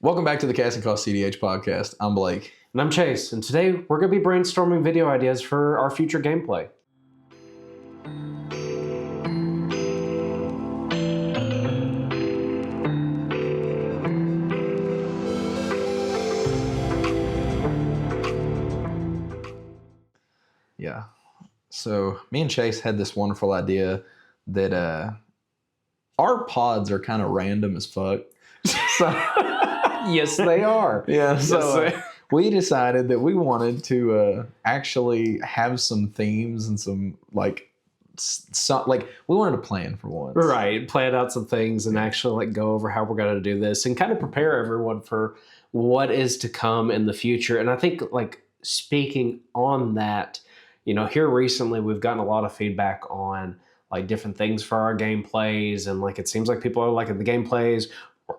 Welcome back to the Casting Call cEDH podcast. I'm Blake. And I'm Chase, and today we're going to be brainstorming video ideas for our future gameplay. Yeah. So me and Chase had this wonderful idea that our pods are kind of random as fuck. So Yes, they are. yeah, so we decided that we wanted to actually have some themes and some we wanted to plan for once. Right, plan out some things and actually go over how we're going to do this and kind of prepare everyone for what is to come in the future. And I think speaking on that, here recently we've gotten a lot of feedback on different things for our gameplays, and it seems like people are liking the gameplays. We're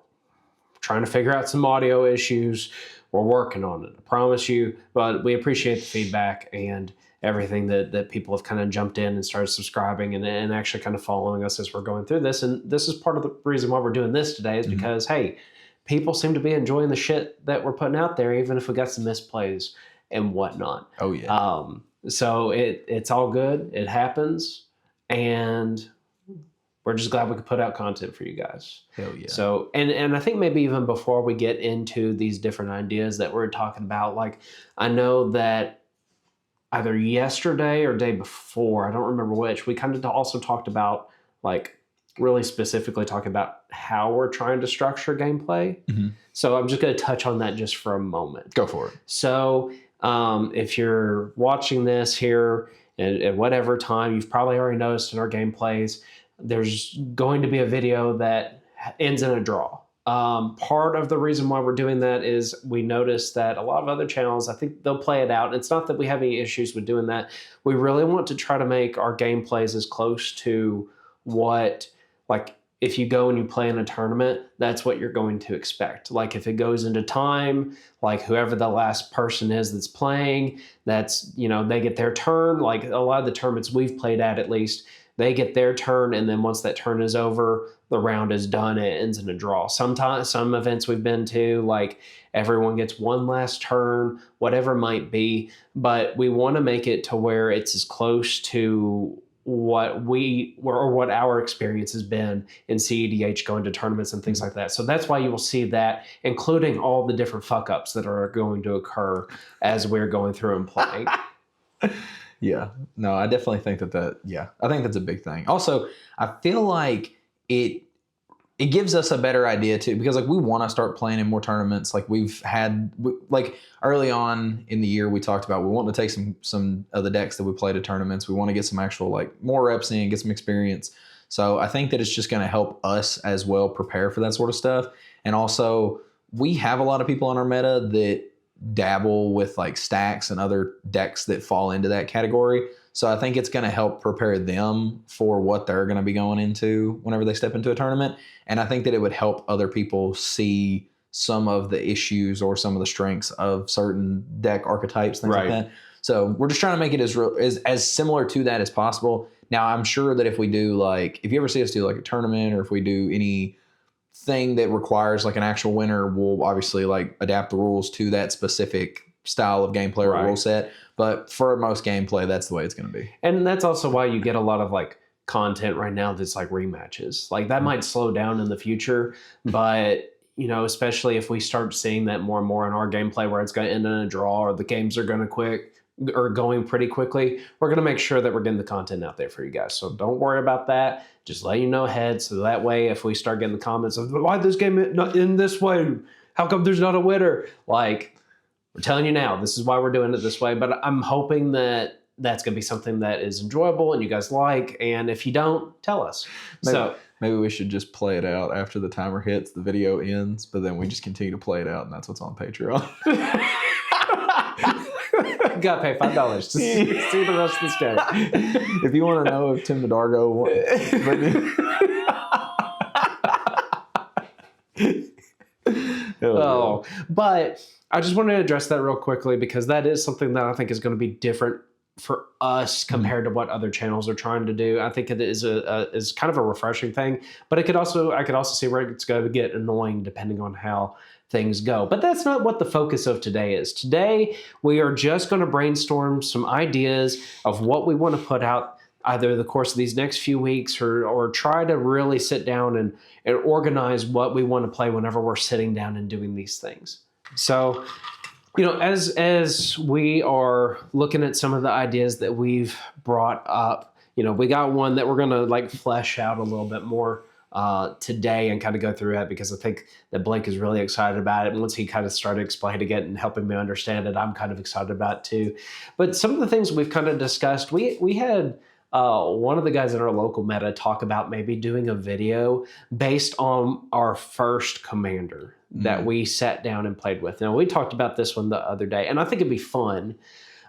trying to figure out some audio issues. We're working on it, I promise you, but we appreciate the feedback and everything that people have kind of jumped in and started subscribing and actually kind of following us as we're going through this. And this is part of the reason why we're doing this today is because, hey, people seem to be enjoying the shit that we're putting out there, even if we got some misplays and whatnot. Oh, yeah. So it's all good. It happens. And we're just glad we could put out content for you guys. Hell yeah. So, and I think maybe even before we get into these different ideas that we're talking about, I know that either yesterday or day before, I don't remember which, we kind of also talked about really specifically talking about how we're trying to structure gameplay. Mm-hmm. So I'm just going to touch on that just for a moment. Go for it. So if you're watching this here at whatever time, you've probably already noticed in our gameplays, there's going to be a video that ends in a draw. Part of the reason why we're doing that is we noticed that a lot of other channels, I think they'll play it out. It's not that we have any issues with doing that. We really want to try to make our gameplays as close to what, if you go and you play in a tournament, that's what you're going to expect. If it goes into time, whoever the last person is that's playing, that's, they get their turn. A lot of the tournaments we've played at least, they get their turn, and then once that turn is over, the round is done. It ends in a draw. Sometimes, some events we've been to, everyone gets one last turn, whatever it might be. But we want to make it to where it's as close to what our experience has been in cEDH going to tournaments and things like that. So that's why you will see that, including all the different fuck ups that are going to occur as we're going through and playing. Yeah, no, I definitely think I think that's a big thing. Also, I feel like it gives us a better idea too, because we want to start playing in more tournaments. We've had, early on in the year, we talked about we want to take some of the decks that we played at tournaments. We want to get some actual more reps in, get some experience. So I think that it's just going to help us as well prepare for that sort of stuff. And also, we have a lot of people on our meta that dabble with stacks and other decks that fall into that category. So I think it's going to help prepare them for what they're going to be going into whenever they step into a tournament. And I think that it would help other people see some of the issues or some of the strengths of certain deck archetypes, things like that. So we're just trying to make it as similar to that as possible. Now, I'm sure that if we do if you ever see us do a tournament, or if we do any thing that requires an actual winner, we'll obviously adapt the rules to that specific style of gameplay or rule set. But for most gameplay, that's the way it's going to be. And that's also why you get a lot of content right now that's rematches. That might slow down in the future, but especially if we start seeing that more and more in our gameplay where it's going to end in a draw or the games are going pretty quickly, we're going to make sure that we're getting the content out there for you guys. So don't worry about that. Just let you know ahead, so that way if we start getting the comments of why this game not in this way, how come there's not a winner, we're telling you now, this is why we're doing it this way. But I'm hoping that that's going to be something that is enjoyable and you guys like. And if you don't, tell us. Maybe we should just play it out after the timer hits, the video ends, but then we just continue to play it out, and that's what's on Patreon. You gotta pay $5 to see the rest of this game. If you want to know if Tim Nadargo won. But I just wanted to address that real quickly, because that is something that I think is going to be different for us compared to what other channels are trying to do. I think it is kind of a refreshing thing, but I could also see where it's going to get annoying depending on how things go. But that's not what the focus of today is. Today, we are just going to brainstorm some ideas of what we want to put out either the course of these next few weeks or try to really sit down and organize what we want to play whenever we're sitting down and doing these things. So, as we are looking at some of the ideas that we've brought up, we got one that we're going to like flesh out a little bit more today and kind of go through it, because I think that Blake is really excited about it. And once he kind of started explaining it and helping me understand it, I'm kind of excited about it too. But some of the things we've kind of discussed, we had one of the guys in our local meta talk about maybe doing a video based on our first commander that we sat down and played with. Now, we talked about this one the other day, and I think it'd be fun.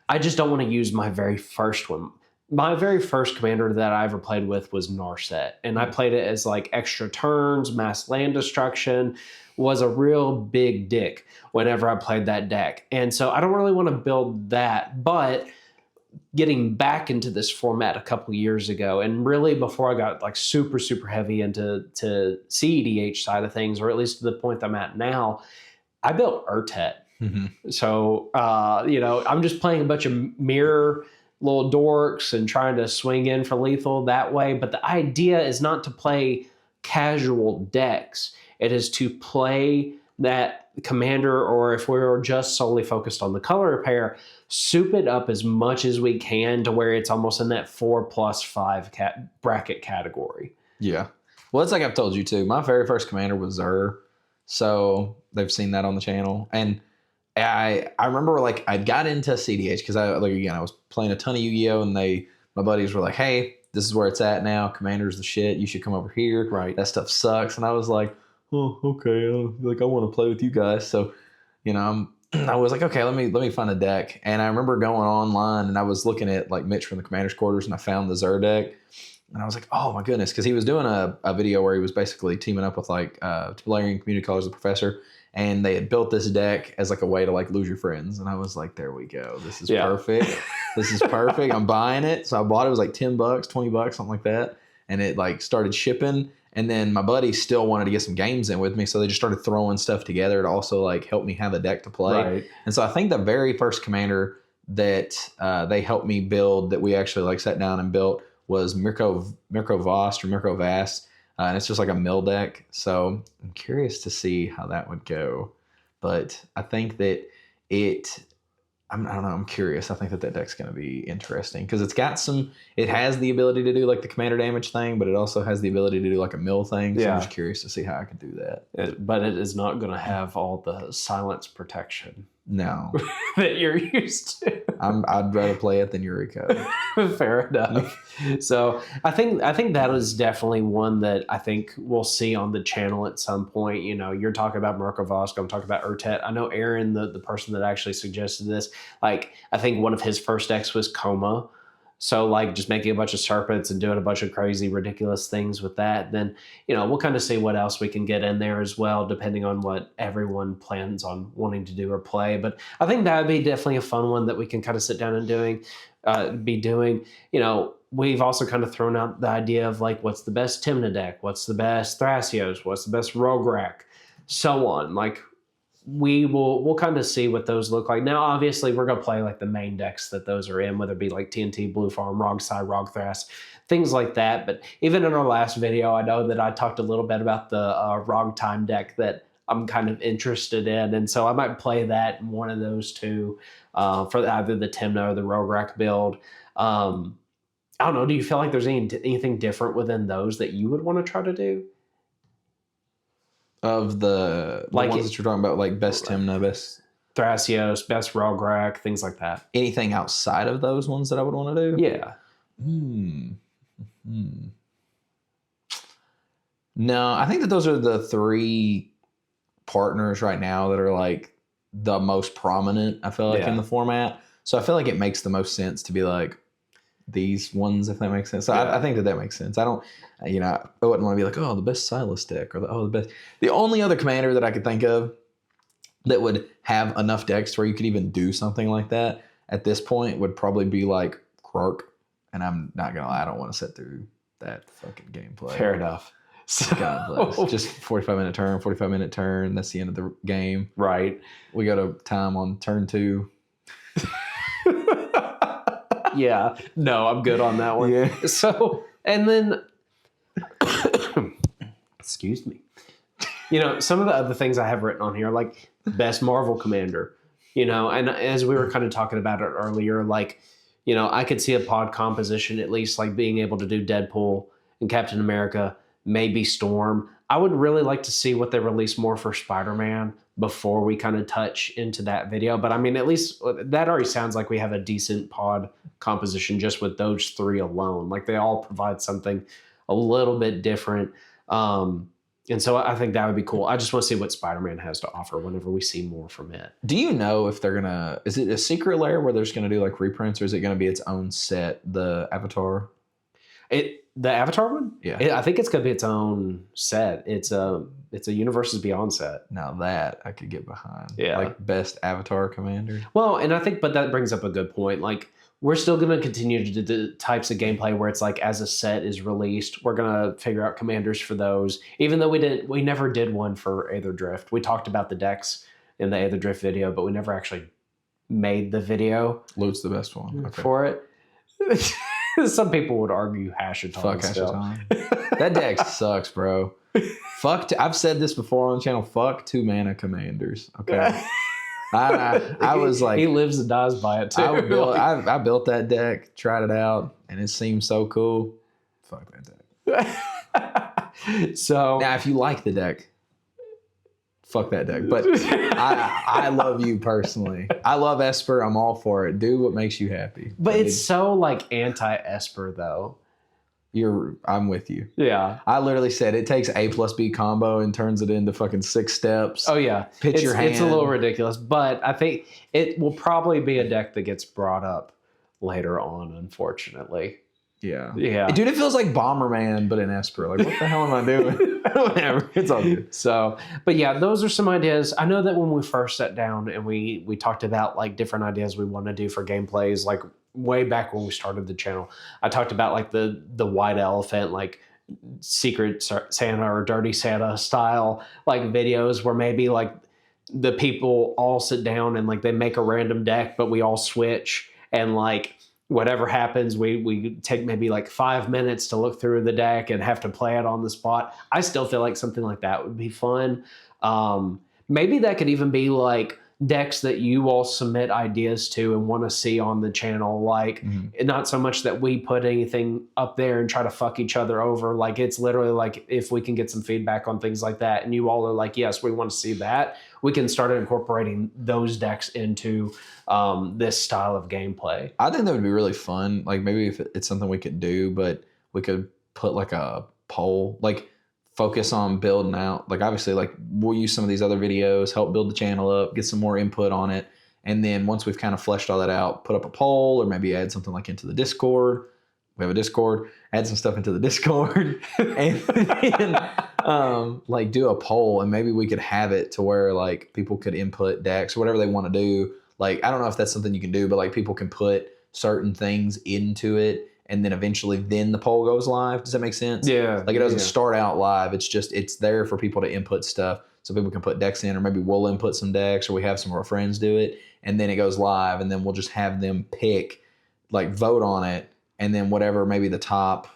I just don't want to use my very first one. My very first commander that I ever played with was Narset, and I played it as like extra turns, mass land destruction, was a real big dick whenever I played that deck. And so I don't really want to build that, but getting back into this format a couple years ago, and really before I got like super, super heavy into cEDH side of things, or at least to the point that I'm at now, I built Urtet. Mm-hmm. So, I'm just playing a bunch of mirror little dorks and trying to swing in for lethal that way. But the idea is not to play casual decks. It is to play that commander, or if we're just solely focused on the color pair, soup it up as much as we can to where it's almost in that 4+5 bracket category. Yeah. Well, it's like I've told you too. My very first commander was Zur. So they've seen that on the channel. And I remember like I got into cEDH because I was playing a ton of Yu-Gi-Oh! And my buddies were like, hey, this is where it's at now. Commander's the shit. You should come over here. Right. That stuff sucks. And I was like, oh, okay. I want to play with you guys. So, I was like, okay, let me find a deck. And I remember going online and I was looking at like Mitch from the Commander's Quarters, and I found the Zur deck. And I was like, oh my goodness, because he was doing a video where he was basically teaming up with like Valerian Community College, the professor, and they had built this deck as like a way to like lose your friends. And I was like, there we go. This is perfect. This is perfect. I'm buying it. So I bought it. It was like $10, $20, something like that. And it like started shipping. And then my buddy still wanted to get some games in with me. So they just started throwing stuff together to also like help me have a deck to play. Right. And so I think the very first commander that they helped me build, that we actually like sat down and built, was Mirko Vost or Mirko Vast. And it's just like a mill deck. So I'm curious to see how that would go. But I think that I don't know, I'm curious. I think that deck's going to be interesting because it has the ability to do like the commander damage thing, but it also has the ability to do like a mill thing. So I'm just curious to see how I can do that. But it is not going to have all the silence protection. No. That you're used to. I'd rather play it than Eureka. Fair enough. So I think that is definitely one that I think we'll see on the channel at some point. You're talking about Mirko Vosk, I'm talking about Urtet. I know Aaron, the person that actually suggested this, like I think one of his first decks was Coma. So like just making a bunch of serpents and doing a bunch of crazy, ridiculous things with that. Then, we'll kind of see what else we can get in there as well, depending on what everyone plans on wanting to do or play. But I think that would be definitely a fun one that we can kind of sit down and be doing. We've also kind of thrown out the idea of like, what's the best Tymna deck? What's the best Thrasios? What's the best Rograk? So on. Like, we'll kind of see what those look like. Now, obviously, we're going to play like the main decks that those are in, whether it be like TNT, Blue Farm, Rogside, Rogthras, things like that. But even in our last video, I know that I talked a little bit about the Rogtime deck that I'm kind of interested in. And so I might play that in one of those two for either the Tymna or the Rograk build. I don't know. Do you feel like there's anything different within those that you would want to try to do? Of the ones that you're talking about, like best Tymna, best Thrasios, best Rograk, things like that. Anything outside of those ones that I would want to do? Yeah. No, I think that those are the three partners right now that are like the most prominent, I feel like, in the format. So I feel like it makes the most sense to be like these ones, if that makes sense. So I think that makes sense. I don't, I wouldn't want to be like, oh, the best Silas deck, or the best. The only other commander that I could think of that would have enough decks where you could even do something like that at this point would probably be like Krark. And I'm not gonna lie, I don't want to sit through that fucking gameplay. Fair enough. So, God bless. Just 45-minute turn, 45-minute turn. That's the end of the game. right. We got a time on turn 2. Yeah. No, I'm good on that one. Yeah. So, and then, excuse me. Some of the other things I have written on here, like best Marvel commander, and as we were kind of talking about it earlier, like, I could see a pod composition, at least like being able to do Deadpool and Captain America, maybe Storm. I would really like to see what they release more for Spider-Man before we kind of touch into that video. But I mean, at least that already sounds like we have a decent pod composition just with those 3 alone. Like they all provide something a little bit different. And so I think that would be cool. I just want to see what Spider-Man has to offer whenever we see more from it. Do you know if they're going to... Is it a secret layer where they're just going to do like reprints, or is it going to be its own set, the Avatar? The Avatar one? Yeah. I think it's going to be its own set. It's a Universes Beyond set. Now that I could get behind. Yeah. Like best Avatar commander. Well, and I think, but that brings up a good point. Like, we're still going to continue to do the types of gameplay where it's like as a set is released, we're going to figure out commanders for those. Even though we never did one for Aether Drift. We talked about the decks in the Aether Drift video, but we never actually made the video. Loot's the best one for it. Some people would argue Hashaton. Fuck Hashaton. That deck sucks, bro. I've said this before on the channel. Fuck 2-mana commanders. Okay. I was like, he lives and dies by it too. I built that deck, tried it out, and it seemed so cool. Fuck that deck. So now, if you like the deck, fuck that deck. But I love you personally. I love Esper. I'm all for it. Do what makes you happy. But it's so like anti-Esper though. I'm with you. Yeah. I literally said it takes A+B combo and turns it into fucking 6 steps. Oh yeah. Pitch your hand. It's a little ridiculous, but I think it will probably be a deck that gets brought up later on, unfortunately. Yeah. Yeah. Dude, it feels like Bomberman, but in Esper. Like, what the hell am I doing? Whatever. It's all good. So, but yeah, those are some ideas. I know that when we first sat down and we talked about like different ideas we want to do for gameplays, like way back when we started the channel, I talked about like the white elephant, like Secret Santa or Dirty Santa style, like videos where maybe like the people all sit down and like they make a random deck, but we all switch and like whatever happens, we take maybe like 5 minutes to look through the deck and have to play it on the spot. I still feel like something like that would be fun. Maybe that could even be like decks that you all submit ideas to and want to see on the channel. Like, not so much that we put anything up there and try to fuck each other over. Like, it's literally like if we can get some feedback on things like that and you all are like, yes, we want to see that, we can start incorporating those decks into this style of gameplay. I think that would be really fun. Like, maybe if it's something we could do, but we could put like a poll, like focus on building out. Like, obviously, like we'll use some of these other videos, help build the channel up, get some more input on it. And then once we've kind of fleshed all that out, put up a poll or maybe add something like into the Discord. We have a Discord, add some stuff into the Discord and then, like do a poll, and maybe we could have it to where like people could input decks or whatever they want to do. Like, I don't know if that's something you can do, but like people can put certain things into it and then eventually then the poll goes live. Does that make sense? Yeah. Like, it doesn't start out live. It's just, it's there for people to input stuff. So people can put decks in, or maybe we'll input some decks, or we have some of our friends do it. And then it goes live, and then we'll just have them pick, like vote on it. And then whatever maybe the top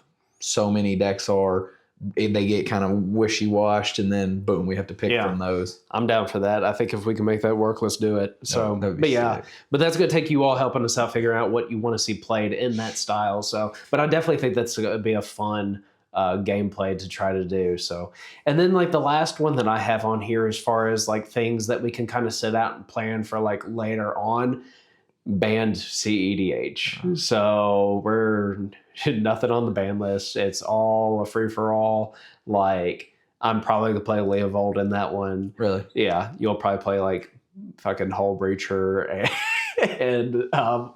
so many decks are, they get kind of wishy-washed, and then boom, we have to pick from those. I'm down for that. I think if we can make that work, let's do it. So, but yeah, but that's going to take you all helping us out figuring out what you want to see played in that style. So, but I definitely think that's going to be a fun gameplay to try to do. So, and then like the last one that I have on here, as far as like things that we can kind of sit out and plan for like later on, banned cEDH. So we're nothing on the ban list. It's all a free for all. Like, I'm probably gonna play Leovold in that one. Really? Yeah, you'll probably play like fucking Hull Breacher and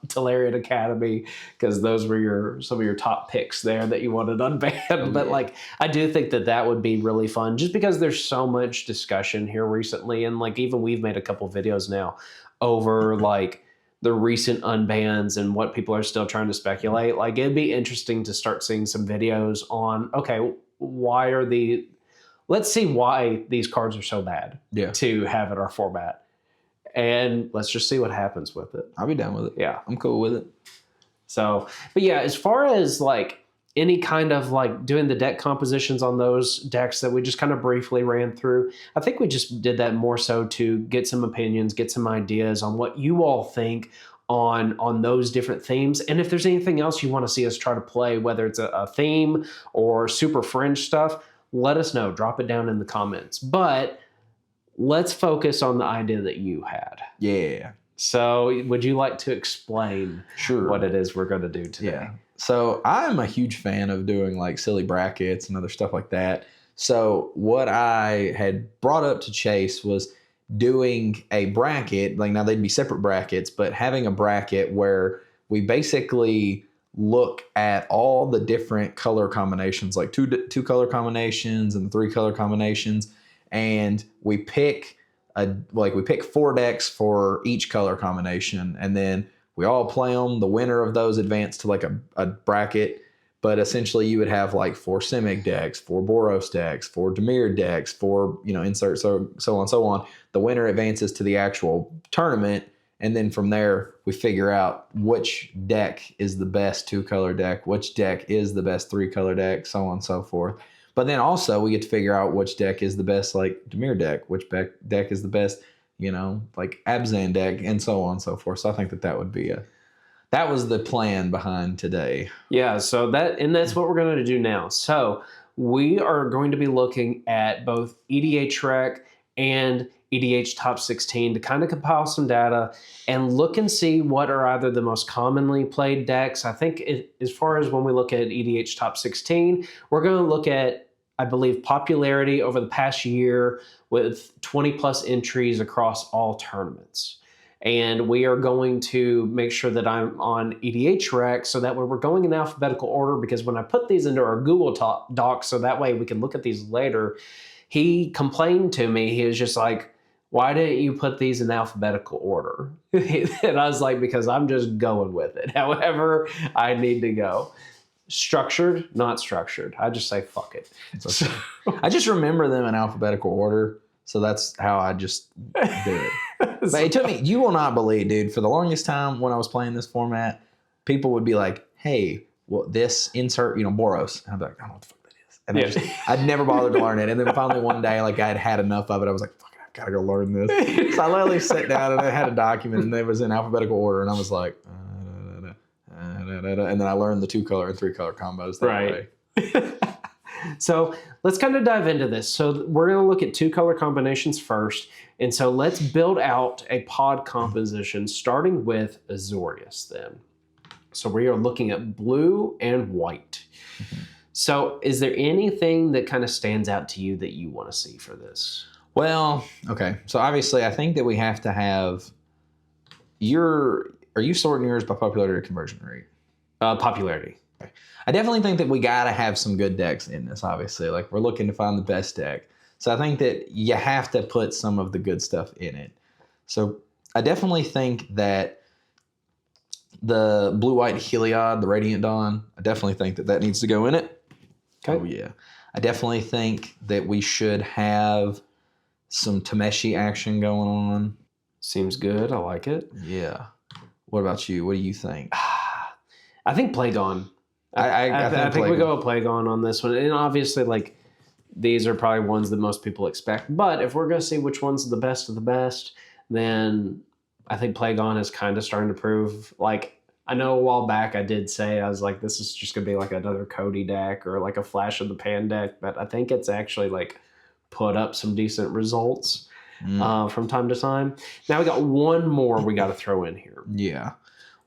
Tolarian Academy, because those were some of your top picks there that you wanted unbanned. But like, I do think that would be really fun, just because there's so much discussion here recently, and like even we've made a couple videos now over like the recent unbans and what people are still trying to speculate. Like, it'd be interesting to start seeing some videos on, okay, let's see why these cards are so bad Yeah. to have in our format. And let's just see what happens with it. I'll be down with it. Yeah. I'm cool with it. So, but yeah, as far as like any kind of like doing the deck compositions on those decks that we just kind of briefly ran through, I think we just did that more so to get some opinions, get some ideas on what you all think on those different themes. And if there's anything else you want to see us try to play, whether it's a theme or super fringe stuff, let us know. Drop it down in the comments. But let's focus on the idea that you had. Yeah. So would you like to explain what it is we're going to do today? Yeah. So I'm a huge fan of doing like silly brackets and other stuff like that. So what I had brought up to Chase was doing a bracket. Like now they'd be separate brackets, but having a bracket where we basically look at all the different color combinations, like two color combinations and 3 color combinations, and we pick 4 decks for each color combination, and then we all play them. The winner of those advance to like a bracket, but essentially you would have like 4 Simic decks, 4 Boros decks, 4 Dimir decks, 4 insert so on. The winner advances to the actual tournament. And then from there, we figure out which deck is the best 2-color deck, which deck is the best 3-color deck, so on and so forth. But then also we get to figure out which deck is the best, like, Dimir deck, which deck is the best, like, Abzan deck, and so on and so forth. So I think that would be that was the plan behind today. Yeah, so that's what we're going to do now. So we are going to be looking at both EDH Rec and EDH Top 16 to kind of compile some data and look and see what are either the most commonly played decks. I think as far as when we look at EDH Top 16, we're going to look at, I believe, popularity over the past year with 20 plus entries across all tournaments. And we are going to make sure that I'm on EDH Rec so that way we're going in alphabetical order, because when I put these into our Google Doc so that way we can look at these later, he complained to me. He was just like, why didn't you put these in alphabetical order? And I was like, because I'm just going with it. However I need to go. Structured, not structured. I just say, fuck it. Okay. I just remember them in alphabetical order. So that's how I just do it. But it took me, you will not believe, dude, for the longest time when I was playing this format, people would be like, hey, well, this insert, Boros. And I'd be like, I don't know what the fuck that is. And I'd never bothered to learn it. And then finally one day, like, I had enough of it. I was like, fuck it, I've got to go learn this. So I literally sat down and I had a document and it was in alphabetical order. And I was like, and then I learned the 2-color and 3-color combos that way. So let's kind of dive into this. So we're going to look at 2-color combinations first. And so let's build out a pod composition starting with Azorius then. So we are looking at blue and white. Mm-hmm. So is there anything that kind of stands out to you that you want to see for this? Well, okay. So obviously I think that we have to have are you sorting yours by popularity or conversion rate? Popularity. Okay. I definitely think that we got to have some good decks in this, obviously. Like, we're looking to find the best deck. So I think that you have to put some of the good stuff in it. So I definitely think that the blue-white Heliod, the Radiant Dawn, I definitely think that needs to go in it. Okay. Oh, yeah. I definitely think that we should have some Tameshi action going on. Seems good. I like it. Yeah. What about you? What do you think? I think Plagon. I think we go with Plagon on this one. And obviously, like, these are probably ones that most people expect. But if we're going to see which one's the best of the best, then I think Plagon is kind of starting to prove. Like, I know a while back I did say, I was like, this is just going to be like another Cody deck or like a Flash of the Pan deck. But I think it's actually, like, put up some decent results from time to time. Now we got one more we got to throw in here. Yeah.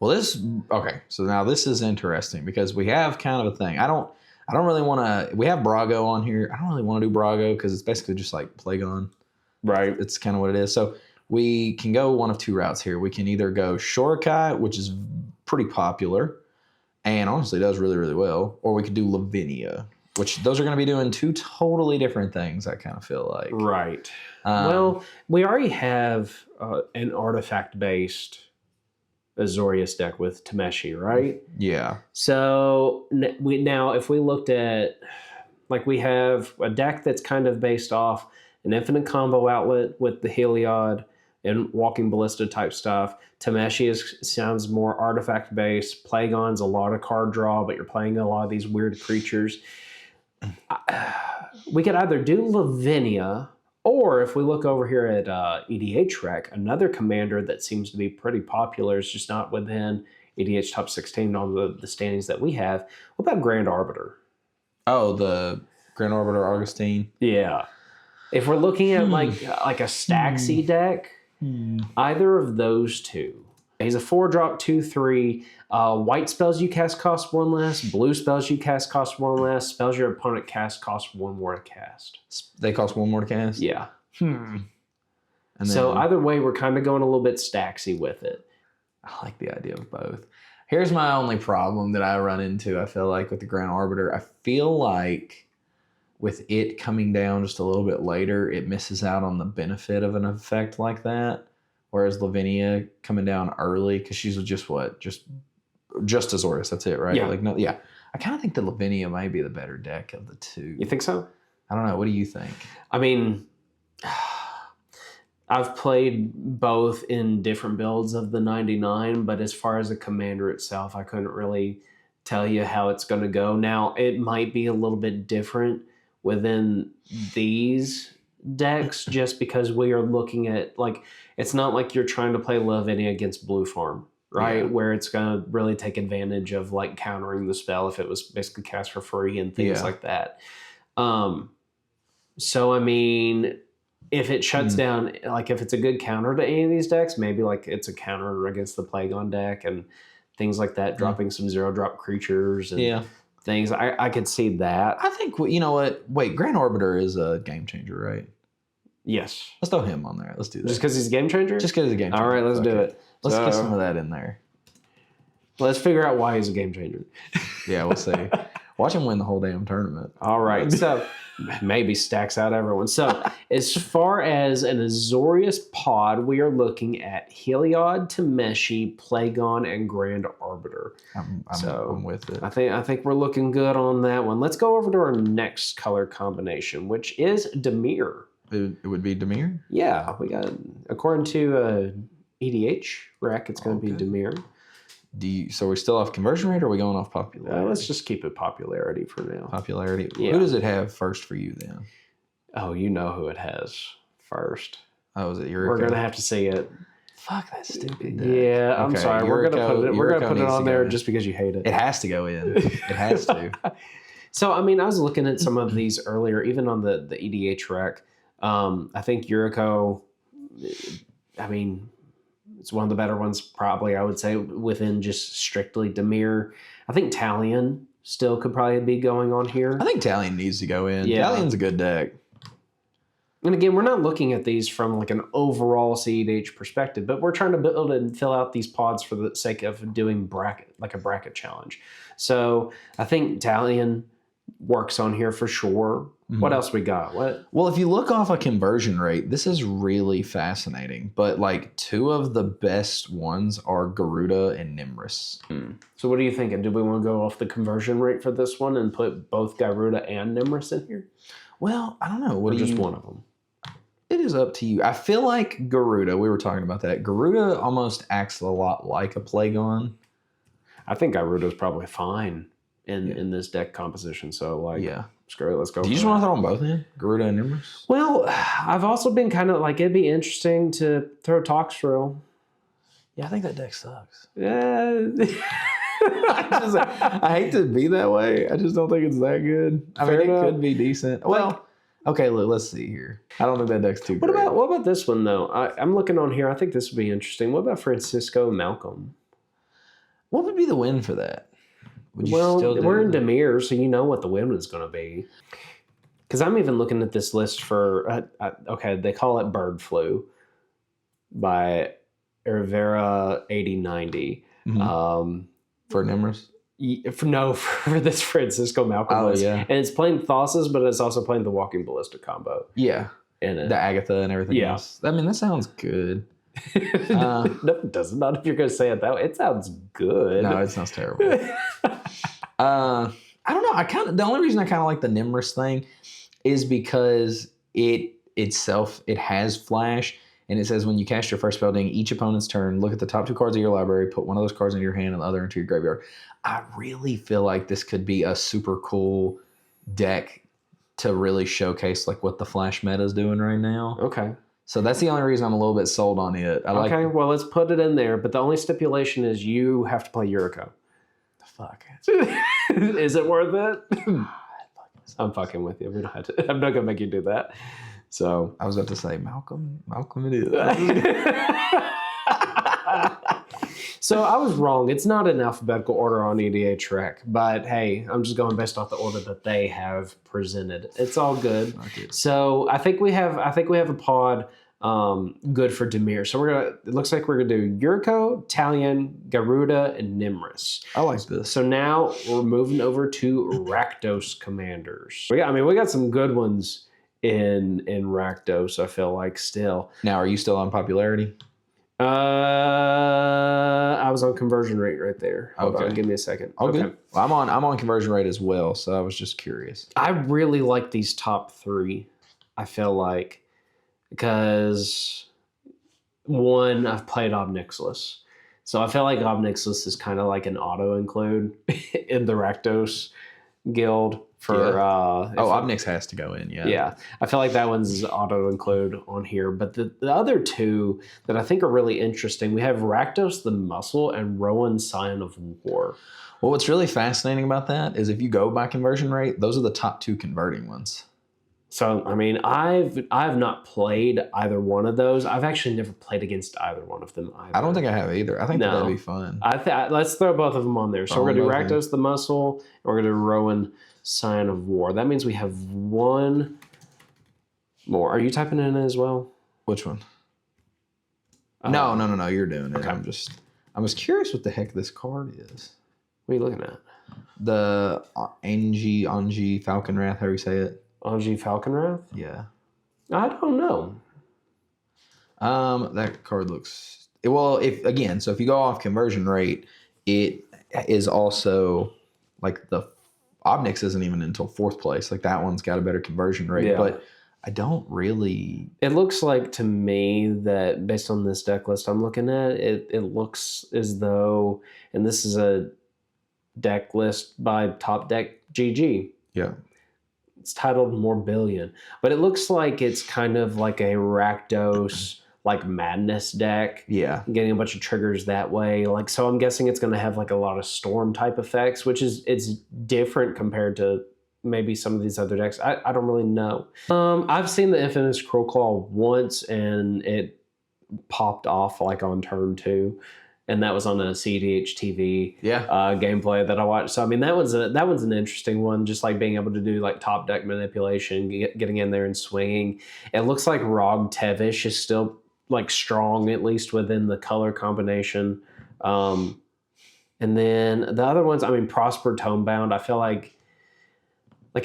Well, so now this is interesting because we have kind of a thing. I don't really want to, we have Brago on here. I don't really want to do Brago because it's basically just like Plagon. Right. It's kind of what it is. So we can go one of 2 routes here. We can either go Shorakai, which is pretty popular and honestly does really, really well, or we could do Lavinia, which those are going to be doing 2 totally different things, I kind of feel like. Right. Well, we already have an artifact-based Azorius deck with Tameshi, right? Yeah. So now if we looked at, Like we have a deck that's kind of based off an infinite combo outlet with the Heliod and Walking Ballista type stuff. Tameshi sounds more artifact based. Plagon's a lot of card draw, but you're playing a lot of these weird creatures. We could either do Lavinia, or if we look over here at EDH Rec, another commander that seems to be pretty popular is just not within EDH top 16 on the standings that we have. What about Grand Arbiter? Oh, the Grand Arbiter Augustine. Yeah. If we're looking at like a Staxy deck, either of those two. He's a 4-drop, 2/3. White spells you cast cost 1 less. Blue spells you cast cost 1 less. Spells your opponent cast cost 1 more to cast. They cost 1 more to cast? Yeah. And So either way, we're kind of going a little bit Staxy with it. I like the idea of both. Here's my only problem that I run into, I feel like, with the Grand Arbiter. I feel like with it coming down just a little bit later, it misses out on the benefit of an effect like that. Whereas Lavinia coming down early, because she's just what? Just Azorius, that's it, right? Yeah. Like, no, yeah. I kind of think that Lavinia might be the better deck of the two. You think so? I don't know. What do you think? I mean, I've played both in different builds of the 99, but as far as the commander itself, I couldn't really tell you how it's going to go. Now, it might be a little bit different within these decks just because we are looking at, like, it's not like you're trying to play Lavinia against Blue Farm, right? Yeah. Where it's going to really take advantage of, like, countering the spell if it was basically cast for free and things like that. So, I mean, if it shuts down, like if it's a good counter to any of these decks, maybe like it's a counter against the Plagon deck and things like that, dropping some 0-drop creatures and things. I could see that. I think, you know what? Wait, Grand Arbiter is a game changer, right? Yes. Let's throw him on there. Let's do that. Just because he's a game changer? Just because he's a game changer. All right, let's do it. Let's get some of that in there. Let's figure out why he's a game changer. Yeah, we'll see. Watch him win the whole damn tournament. All right. So maybe stacks out everyone. So as far as an Azorius pod, we are looking at Heliod, Tameshi, Plagon, and Grand Arbiter. I'm with it. I think we're looking good on that one. Let's go over to our next color combination, which is Dimir. It would be Dimir? Yeah, we got, according to EDH Rec, it's going to be Dimir. So we still off conversion rate, or are we going off popularity? Let's just keep it popularity for now. Popularity. Yeah. Who does it have first for you then? Oh, you know who it has first. Oh, is it Yuriko? We're gonna have to see it. Fuck, that's stupid. Yeah, I'm sorry. We're gonna put it on there in. just because you hate it. It has to go in. It has to. So I mean, I was looking at some of these earlier, even on the EDH Rec. I think Yuriko, I mean, it's one of the better ones, probably, I would say, within just strictly Dimir. I think Talion still could probably be going on here. I think Talion needs to go in. Yeah. Talion's a good deck. And again, we're not looking at these from like an overall cEDH perspective, but we're trying to build and fill out these pods for the sake of doing a bracket challenge. So I think Talion works on here for sure. What else we got? Well, if you look off a conversion rate, this is really fascinating. But like 2 of the best ones are Garuda and Nimrus. So what are you thinking? Do we want to go off the conversion rate for this one and put both Garuda and Nimrus in here? Well, I don't know. Just one of them? It is up to you. I feel like Garuda, we were talking about that. Garuda almost acts a lot like a Plagon. I think Garuda's probably fine in this deck composition. So like, screw it, let's go. Do you just want to throw them both in? Garuda and Nimrus? Well, I've also been kind of like, it'd be interesting to throw Toxtril. Yeah, I think that deck sucks. Yeah. I hate to be that way. I just don't think it's that good. I mean, it could be decent. Well, okay, let's see here. I don't think that deck's too great. What about this one, though? I'm looking on here. I think this would be interesting. What about Francisco Malcolm? What would be the win for that? We're in Dimir, so you know what the win is going to be. Because I'm even looking at this list for, they call it Bird Flu by Rivera 8090. For Nimrus? For this Francisco Malcolm list. Yeah. And it's playing Thassa's, but it's also playing the Walking Ballista combo. Yeah. In it. The Agatha and everything else. I mean, that sounds good. No, it doesn't. Not if you're going to say it that way. It sounds good. No, it sounds terrible. I I don't know. The only reason I kind of like the Nimrus thing is because it has flash, and it says when you cast your first spell during each opponent's turn, look at the top 2 cards of your library, put one of those cards into your hand and the other into your graveyard. I really feel like this could be a super cool deck to really showcase like what the flash meta is doing right now. Okay. So that's the only reason I'm a little bit sold on it. Okay, well, let's put it in there, but the only stipulation is you have to play Yuriko. The fuck? Is it worth it? I'm fucking with you. We don't have to, I'm not going to make you do that. So I was about to say, Malcolm it is. So I was wrong. It's not in alphabetical order on EDH Rec, but hey, I'm just going based off the order that they have presented. It's all good. So I think we have a pod good for Dimir. So it looks like we're gonna do Yuriko, Talion, Garuda, and Nimrus. I like this. So now we're moving over to Rakdos commanders. We got some good ones in Rakdos, I feel like still. Now, are you still on popularity? I was on conversion rate right there. Hold on, give me a second. Okay. Well, I'm on conversion rate as well, so I was just curious. I really like these top 3. I feel like because one, I've played Ob Nixilis, so I feel like Ob Nixilis is kind of like an auto include in the Rakdos guild. Obnix has to go in, Yeah, I feel like that one's auto include on here. But the other 2 that I think are really interesting, we have Rakdos the Muscle and Rowan Scion of War. Well, what's really fascinating about that is if you go by conversion rate, those are the top 2 converting ones. So, I've not played either one of those. I've actually never played against either one of them either. I don't think I have either. I think that'd be fun. Let's throw both of them on there. So we're going to do Rakdos the Muscle, and we're going to do Rowan Scion of War. That means we have one more. Are you typing it in as well? Which one? No. You're doing it. Okay. I was curious what the heck this card is. What are you looking at? The Anji Falconwrath, however you say it. Anji Falconwrath? Yeah. I don't know. That card looks if you go off conversion rate, it is also like the Obnix isn't even until 4th place. Like that one's got a better conversion rate, but I don't really. It looks like to me that based on this deck list I'm looking at, it looks as though, and this is a deck list by Top Deck GG. Yeah. It's titled Morbillion, but it looks like it's kind of like a Rakdos like Madness deck. Yeah. Getting a bunch of triggers that way. Like, so I'm guessing it's going to have like a lot of storm type effects, which it's different compared to maybe some of these other decks. I don't really know. I've seen the infamous Crow Claw once and it popped off like on turn 2. And that was on a cEDH TV gameplay that I watched. So that one's an interesting one. Just like being able to do like top deck manipulation, getting in there and swinging. It looks like Rog Tevish is still like strong, at least within the color combination. And then the other ones, Prosper Tomebound. I feel like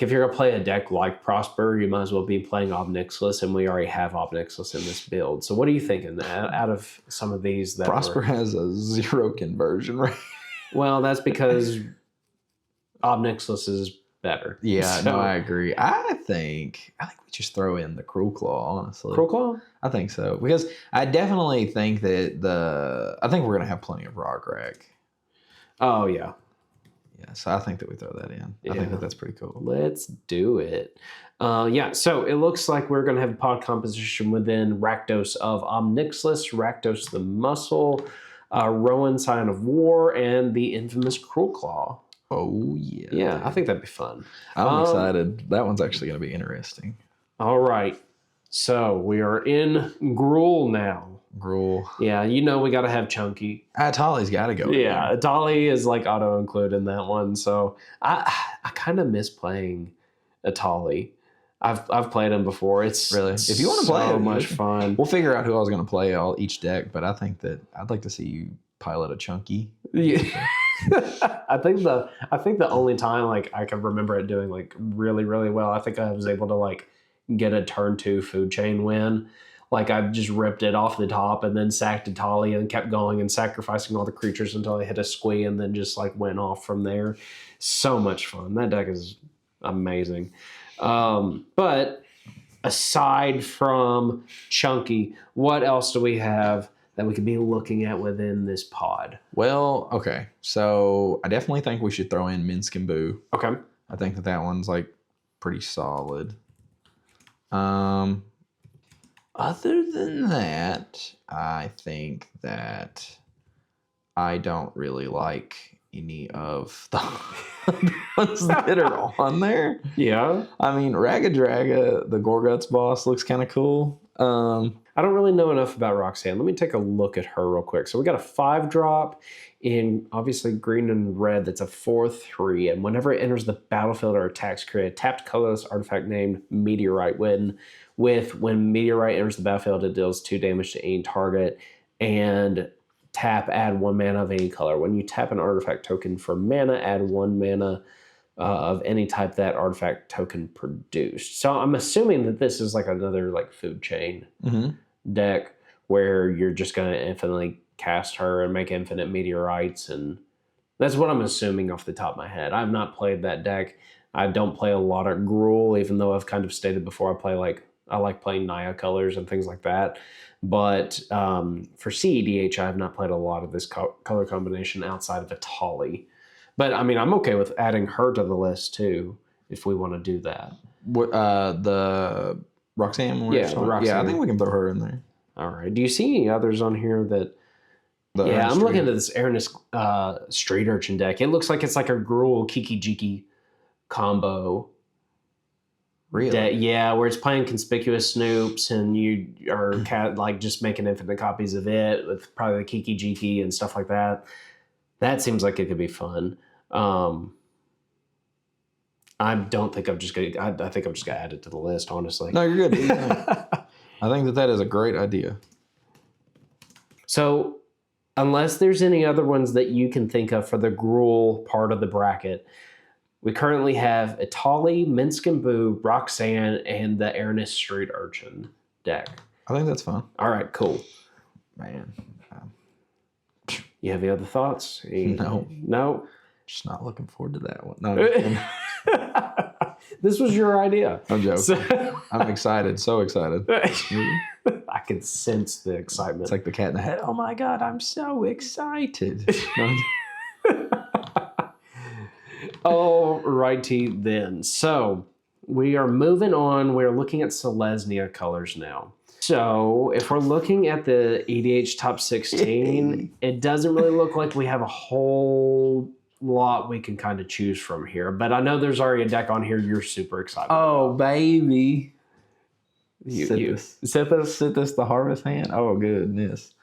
if you're gonna play a deck like Prosper, you might as well be playing Ob Nixilis, and we already have Ob Nixilis in this build. So what are you thinking out of some of these? That Prosper has a 0 conversion rate. Well, that's because Ob Nixilis is better. Yeah, no, I agree. I think we just throw in the Cruel Claw, honestly. Cruel Claw? I think so. Because I definitely think that I think we're gonna have plenty of Rograg. Oh yeah. Yeah, so I think that we throw that in. I think that's pretty cool. Let's do it. So it looks like we're going to have a pod composition within Rakdos of Ob Nixilis, Rakdos the Muscle, Rowan Scion of War, and the infamous Cruel Claw. Oh, yeah. Yeah, I think that'd be fun. I'm excited. That one's actually going to be interesting. All right. So we are in Gruul now. Gruul. Yeah, we got to have Chunky. Atali's got to go. Yeah, Atali is like auto include in that one. So I kind of miss playing Atali. I've played him before. It's really, if you want to play, so much fun. We'll figure out who I was going to play each deck, but I think that I'd like to see you pilot a Chunky. Yeah. I think the only time like I can remember it doing like really, really well, I think I was able to like get a turn 2 food chain win. Like I just ripped it off the top and then sacked a Talia and kept going and sacrificing all the creatures until I hit a squee and then just like went off from there. So much fun. That deck is amazing. But aside from Chunky, what else do we have that we could be looking at within this pod? Well, okay. So I definitely think we should throw in Minsk and Boo. Okay. I think that one's like pretty solid. Other than that, I think that I don't really like any of the ones that are on there. Yeah. I mean, Ragadraga, the Gorguts boss, looks kind of cool. I don't really know enough about Roxanne. Let me take a look at her real quick. So we got a 5-drop in obviously green and red. That's a 4/3. And whenever it enters the battlefield or attacks, create a tapped colorless artifact named Meteorite. When Meteorite enters the battlefield, it deals 2 damage to any target. And tap, add 1 mana of any color. When you tap an artifact token for mana, add 1 mana of any type that artifact token produced. So I'm assuming that this is like another like food chain deck where you're just going to infinitely cast her and make infinite meteorites, and that's what I'm assuming off the top of my head. I've not played that deck. I don't play a lot of Gruul, even though I've kind of stated before I like playing Naya colors and things like that. But for cEDH, I have not played a lot of this color combination outside of Atali. But I mean, I'm okay with adding her to the list too, if we want to do that. What the Roxanne? Roxanne. Yeah, I think we can throw her in there. All right. Do you see any others on here that? I'm looking at this Aranus Street Urchin deck. It looks like it's like a Gruul Kiki Jiki combo. Really? Yeah, where it's playing Conspicuous Snoops and you are like just making infinite copies of it with probably the Kiki Jiki and stuff like that. That seems like it could be fun. I don't think I'm just gonna. I think I'm just gonna add it to the list. Honestly, No, you're good. I think that is a great idea. So, unless there's any other ones that you can think of for the Gruul part of the bracket, we currently have Atali, Minsk and Boo, Roxanne, and the Aranus Street Urchin deck. I think that's fine. All right, cool. Man, You have any other thoughts? No. No? just not looking forward to that one. No, This was your idea. I'm joking. I'm excited. So excited. I can sense the excitement. It's like the cat in the hat. Oh my God, I'm so excited. Alrighty then. So we are moving on. We're looking at Selesnya colors now. So if we're looking at the EDH top 16, it doesn't really look like we have a whole lot we can kind of choose from here. But I know there's already a deck on here you're super excited about. Baby. Sithis? Sithis the Harvest Hand? Oh, goodness.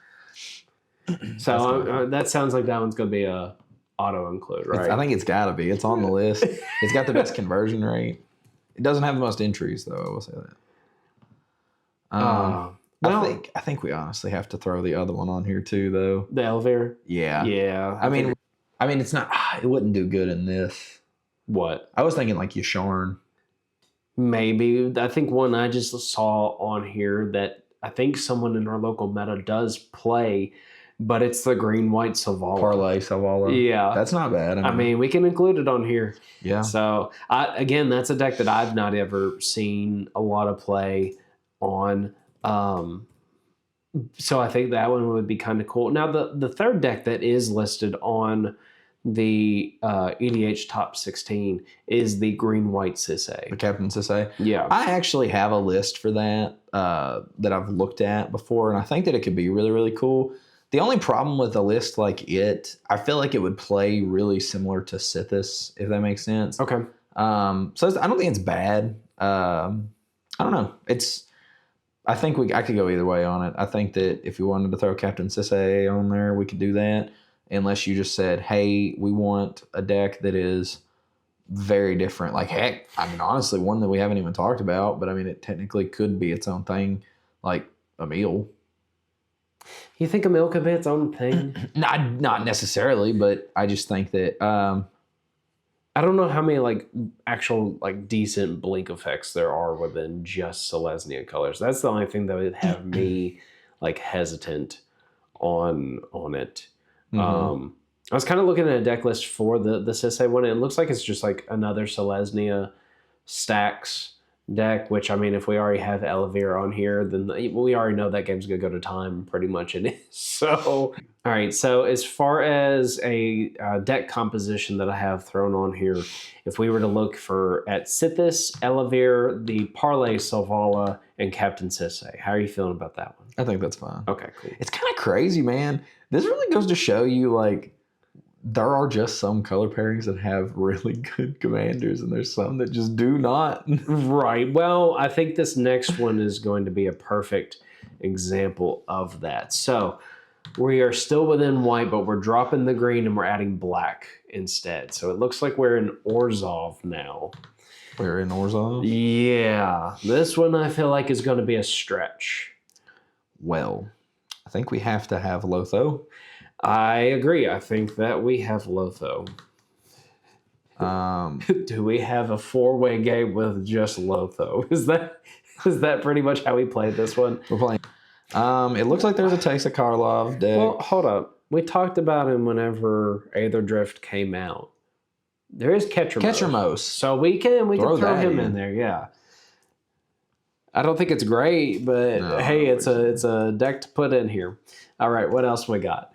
So that sounds like that one's going to be a auto include, right? I think it's got to be. It's on the list. It's got the best conversion rate. It doesn't have the most entries, though. I will say that. I think we honestly have to throw the other one on here too, though. The Elvir? Yeah. Yeah. I mean, it's not. It wouldn't do good in this. What? I was thinking like Yasharn. Maybe. I think one I just saw on here that I think someone in our local meta does play, but it's the green-white Savala. Parlay Savala. Yeah. That's not bad. I mean, we can include it on here. Yeah. So, again, that's a deck that I've not ever seen a lot of play on. So I think that one would be kind of cool. Now, the third deck that is listed on the EDH top 16 is the green-white Sisay. The Captain Sisay. Yeah. I actually have a list for that that I've looked at before, and I think that it could be really, really cool. The only problem with a list like it, I feel like it would play really similar to Sithis, if that makes sense. Okay. So I don't think it's bad. I don't know. I think I could go either way on it. I think that if we wanted to throw Captain Sisay on there, we could do that. Unless you just said, hey, we want a deck that is very different. Like, heck, I mean, honestly, one that we haven't even talked about, but I mean, it technically could be its own thing, like Emil. You think Emil could be its own thing? Not necessarily, but I just think that... I I don't know how many like actual like decent blink effects there are within just Selesnya colors. That's the only thing that would have me like hesitant on it. I was kind of looking at a deck list for the Sisei one. And it looks like it's just like another Selesnya stacks deck, which I mean, if we already have Elevir on here, then we already know that game's gonna go to time pretty much. It is. So, all right. So as far as a deck composition that I have thrown on here, if we were to look at Sithis, Elevir, the Parlay Selvala, and Captain Sisei, how are you feeling about that one? I think that's fine. Okay, cool. It's kind of crazy, man. This really goes to show you, like, there are just some color pairings that have really good commanders, and there's some that just do not. Right. Well, I think this next one is going to be a perfect example of that. So we are still within white, but we're dropping the green and we're adding black instead. So it looks like we're in Orzhov now. We're in Orzhov? Yeah. This one I feel like is going to be a stretch. Well, I think we have to have Lotho. I agree. I think that we have Lotho. Do we have a 4-way game with just Lotho? Is that pretty much how we played this one? We're playing. It looks like there's a Teysa Karlov deck. Well, hold up. We talked about him whenever Aether Drift came out. There is Ketchermos. So we can throw him in there, yeah. I don't think it's great, but hey, it's a deck to put in here. All right, what else we got?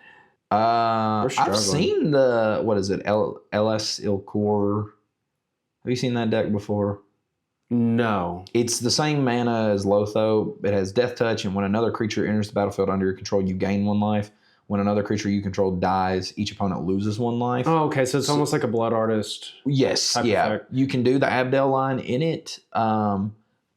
I've seen the, what is it, LS Ilkor. Have you seen that deck before? No. It's the same mana as Lotho. It has Death Touch, and when another creature enters the battlefield under your control, you gain 1 life. When another creature you control dies, each opponent loses 1 life. Oh, okay, so it's almost like a Blood Artist. Yes, effect. You can do the Abdel line in it,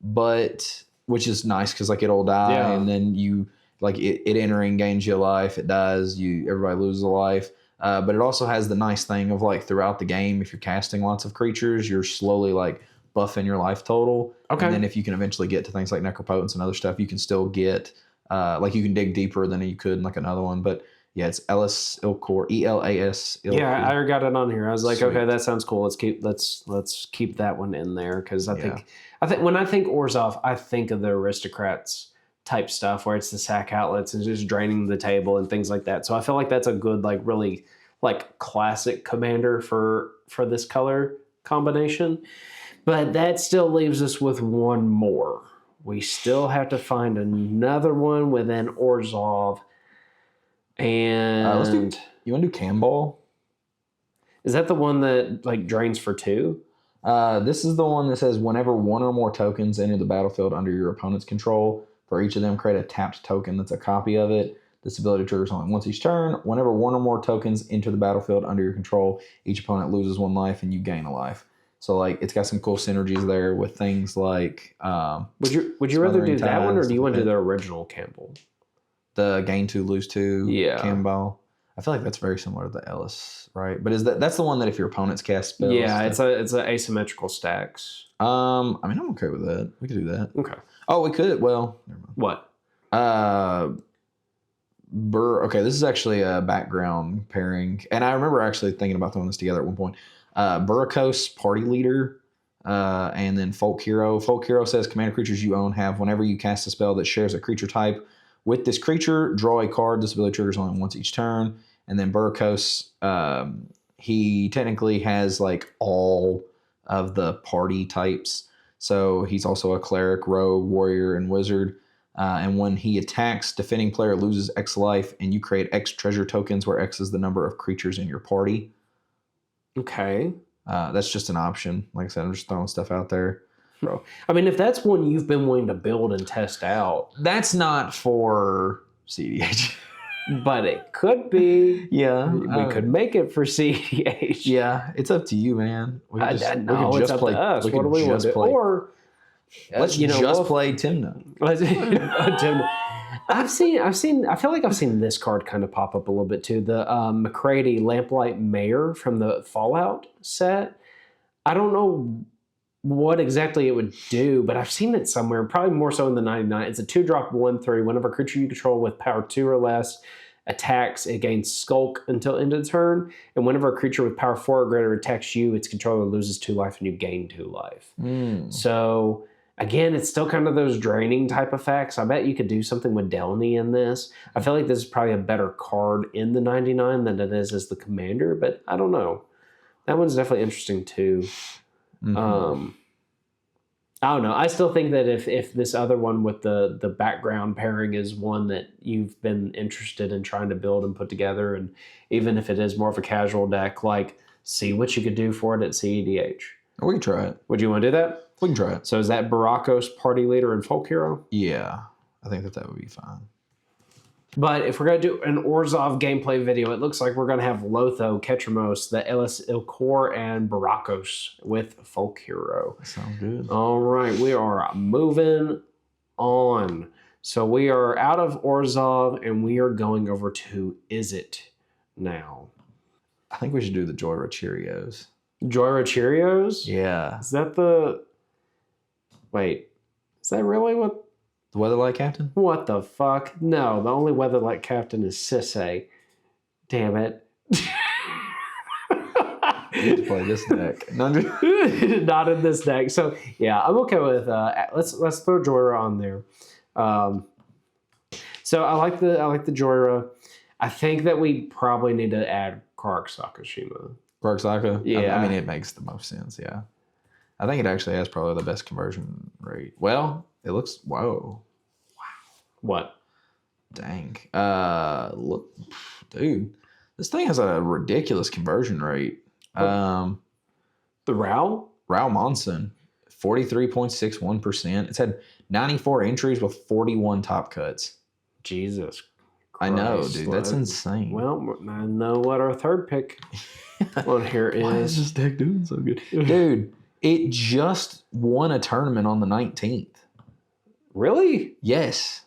but which is nice because like it'll die, and then you like it entering gains you a life. It dies, everybody loses a life. But it also has the nice thing of like throughout the game, if you're casting lots of creatures, you're slowly like buffing your life total. Okay. And then if you can eventually get to things like Necropotence and other stuff, you can still get like you can dig deeper than you could in like another one. But yeah, it's Elas Ilkor, ELAS Ilkor. Yeah, I got it on here. I was like, okay, that sounds cool. Let's keep that one in there because I think when I think Orzhov, I think of the Aristocrats type stuff where it's the sack outlets and just draining the table and things like that. So I feel like that's a good, like really like classic commander for this color combination. But that still leaves us with one more. We still have to find another one within Orzhov. And let's do. You want to do Camball? Is that the one that like drains for 2? This is the one that says whenever 1 or more tokens enter the battlefield under your opponent's control, for each of them create a tapped token that's a copy of it. This ability triggers only once each turn. Whenever 1 or more tokens enter the battlefield under your control, each opponent loses 1 life and you gain a life. So like it's got some cool synergies there with things like. Would you rather do that one or do you want to do the original Campbell? The gain 2, lose 2. Yeah. Camball. I feel like that's very similar to the Ellis, right? But that's the one that if your opponents cast spells. Yeah, it's a asymmetrical stacks. I mean, I'm okay with that. We could do that. Okay. Oh, we could. Well, never mind. What? Okay, this is actually a background pairing, and I remember actually thinking about throwing this together at one point. Burakos, Party Leader, and then Folk Hero. Folk Hero says commander creatures you own have whenever you cast a spell that shares a creature type with this creature, draw a card. This ability triggers only once each turn. And then Burakos, he technically has like all of the party types. So he's also a cleric, rogue, warrior, and wizard. And when he attacks, defending player loses X life, and you create X treasure tokens where X is the number of creatures in your party. Okay. That's just an option. Like I said, I'm just throwing stuff out there. Bro, I mean, if that's one you've been wanting to build and test out. That's not for CEDH. But it could be. Yeah. We could make it for CEDH. Yeah, it's up to you, man. We could it's up to us. What do we want to do? Or let's just play Timna. I feel like I've seen this card kind of pop up a little bit too. The McCready Lamplight Mayor from the Fallout set. I don't know what exactly it would do, but I've seen it somewhere, probably more so in the 99. It's a 2-drop 1/3. Whenever creature you control with power 2 or less attacks, it gains Skulk until end of turn. And whenever a creature with power 4 or greater attacks you, its controller loses 2 life and you gain 2 life. So again, it's still kind of those draining type effects. I bet you could do something with Delny in this. I feel like this is probably a better card in the 99 than it is as the commander, but I don't know. That one's definitely interesting too. I don't know. I still think that if this other one with the background pairing is one that you've been interested in trying to build and put together, and even if it is more of a casual deck, like see what you could do for it at cEDH. We can try it. Would you want to do that? We can try it. So is that Barakos, Party Leader, and Folk Hero? Yeah, I think that would be fine. But if we're going to do an Orzhov gameplay video, it looks like we're going to have Lotho, Ketramos, the Elis Ilkor, and Barakos with Folk Hero. That sounds good. All right, we are moving on. So we are out of Orzhov, and we are going over to Izzet now. I think we should do the Joyra Cheerios. Joyra Cheerios? Yeah. Is that the... Wait, is that really what... The Weatherlight Captain? What the fuck? No, the only Weatherlight Captain is Sisse. Damn it. Let's play this deck. Not in this deck. So yeah, I'm okay with let's throw Joyra on there. So I like the Joyra. I think that we probably need to add Kark Sakashima. Kark Saka? Yeah. I mean, it makes the most sense, yeah. I think it actually has probably the best conversion rate. Well, it looks... Whoa. What? Dang. Look, dude. This thing has a ridiculous conversion rate. The Rao? Rao Monson, 43.61%. It's had 94 entries with 41 top cuts. Jesus Christ. I know, dude. That's insane. Well, I know what our third pick on here is. Why is this deck doing so good? Dude, it just won a tournament on the 19th. Really? Yes.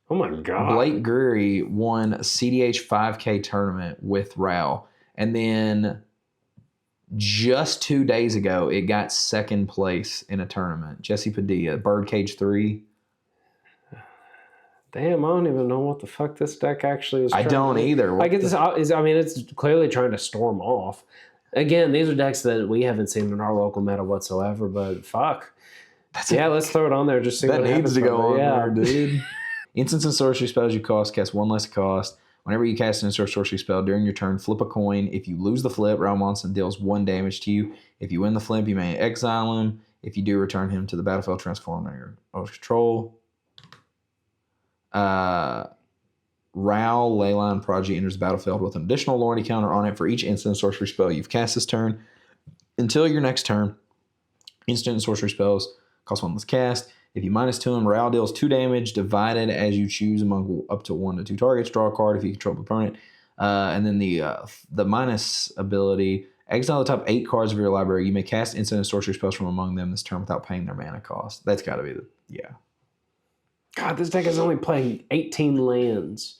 Oh my God. Blake Gruul won a cEDH 5K tournament with Rao. And then just 2 days ago, it got second place in a tournament. Jesse Padilla, Birdcage 3. Damn, I don't even know what the fuck this deck actually is. I don't either. I get this. I mean, it's clearly trying to storm off. Again, these are decks that we haven't seen in our local meta whatsoever, but fuck. Let's throw it on there. Just see that what needs to go on there, there, dude. Instants and sorcery spells you cast one less cost. Whenever you cast an instant sorcery spell during your turn, flip a coin. If you lose the flip, Rao Monson deals 1 damage to you. If you win the flip, you may exile him. If you do, return him to the battlefield, transform under your owner's control. Rao Leyline Prodigy enters the battlefield with an additional loyalty counter on it for each instant sorcery spell you've cast this turn. Until your next turn, instant sorcery spells cost 1 less cast. If you -2 him, Rao deals 2 damage divided as you choose among up to 1 to 2 targets. Draw a card if you control the opponent. And then the minus ability, exile the top 8 cards of your library. You may cast instant and sorcery spells from among them this turn without paying their mana cost. That's got to be yeah. God, this deck is only playing 18 lands,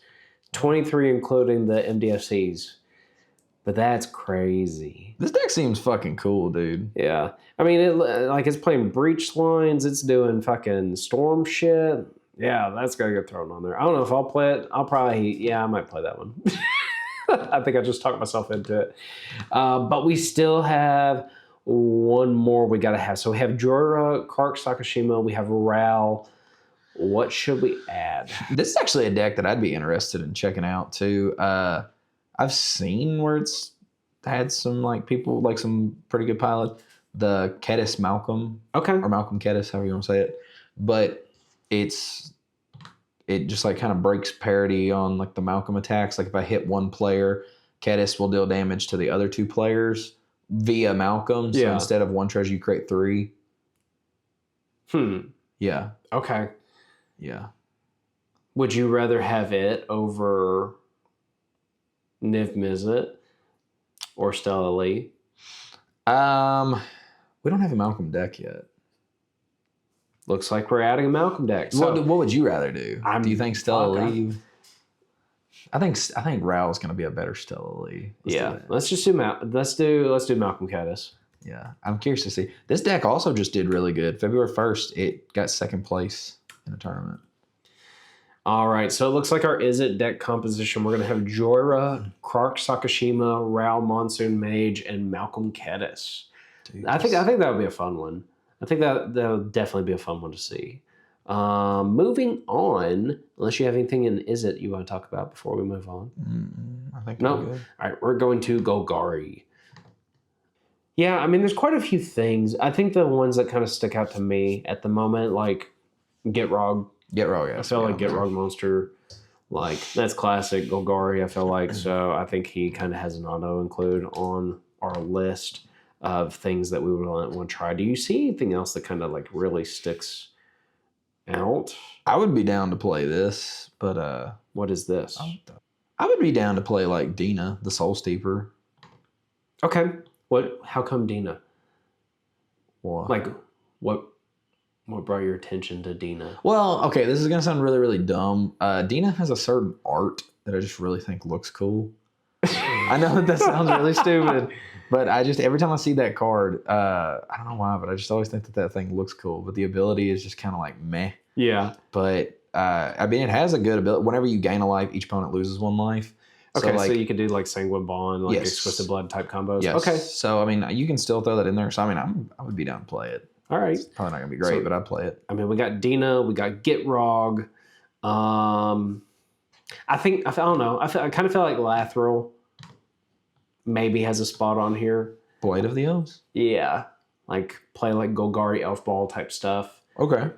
23 including the MDFCs. But that's crazy. This deck seems fucking cool, dude. Yeah. I mean, it's playing Breach lines. It's doing fucking Storm shit. Yeah, that's got to get thrown on there. I don't know if I'll play it. I might play that one. I think I just talked myself into it. But we still have one more we got to have. So we have Joyra, Kark Sakashima. We have Rao. What should we add? This is actually a deck that I'd be interested in checking out, too. I've seen where it's had some people some pretty good pilot. The Kedis Malcolm, or Malcolm Kedis, however you want to say it, but it just kind of breaks parity on the Malcolm attacks. Like if I hit one player, Kedis will deal damage to the other 2 players via Malcolm. So instead of 1 treasure, you create 3. Yeah. Okay. Yeah. Would you rather have it over Niv Mizzet or Stella Lee? We don't have a Malcolm deck yet. Looks like we're adding a Malcolm deck. So what would you rather do? Do you think Stella Lee? I think Rao's going to be a better Stella Lee. Let's just do Malcolm Kedis. Yeah, I'm curious to see. This deck also just did really good. February 1st, it got second place in a tournament. All right, so it looks like our Izzet deck composition. We're going to have Jorah, Kark Sakashima, Rao Monsoon Mage, and Malcolm Kedis. I think that would be a fun one. I think that would definitely be a fun one to see. Moving on, unless you have anything in Izzet you want to talk about before we move on. I think No. we're good. All right, we're going to Golgari. Yeah, I mean, there's quite a few things. I think the ones that kind of stick out to me at the moment, like Gitrog. Gitrog, yeah. I feel like Gitrog Monster, like that's classic Golgari. I feel like so. I think he kind of has an auto include on our list of things that we would want to try. Do you see anything else that kind of like really sticks out? I would be down to play this, but what is this? I would be down to play like Dina, the Soul Steeper. Okay. What? How come Dina? What? Like what? What brought your attention to Dina? Well, okay, this is gonna sound really, really dumb. Dina has a certain art that I just really think looks cool. I know that sounds really stupid, but I just every time I see that card, I don't know why, but I just always think that thing looks cool. But the ability is just kind of like meh. Yeah. But I mean, it has a good ability. Whenever you gain a life, each opponent loses 1 life. Okay, so you could do like Sanguine Bond, like Exquisite Blood type combos. Yes. Okay. So I mean, you can still throw that in there. So I mean, I would be down to play it. All right. It's probably not gonna be great, but I'd play it. I mean, we got Dina, we got Gitrog. I don't know. I kind of feel like Lathril maybe has a spot on here. Blade of the Elves? Yeah. Like play like Golgari Elf Ball type stuff. Okay.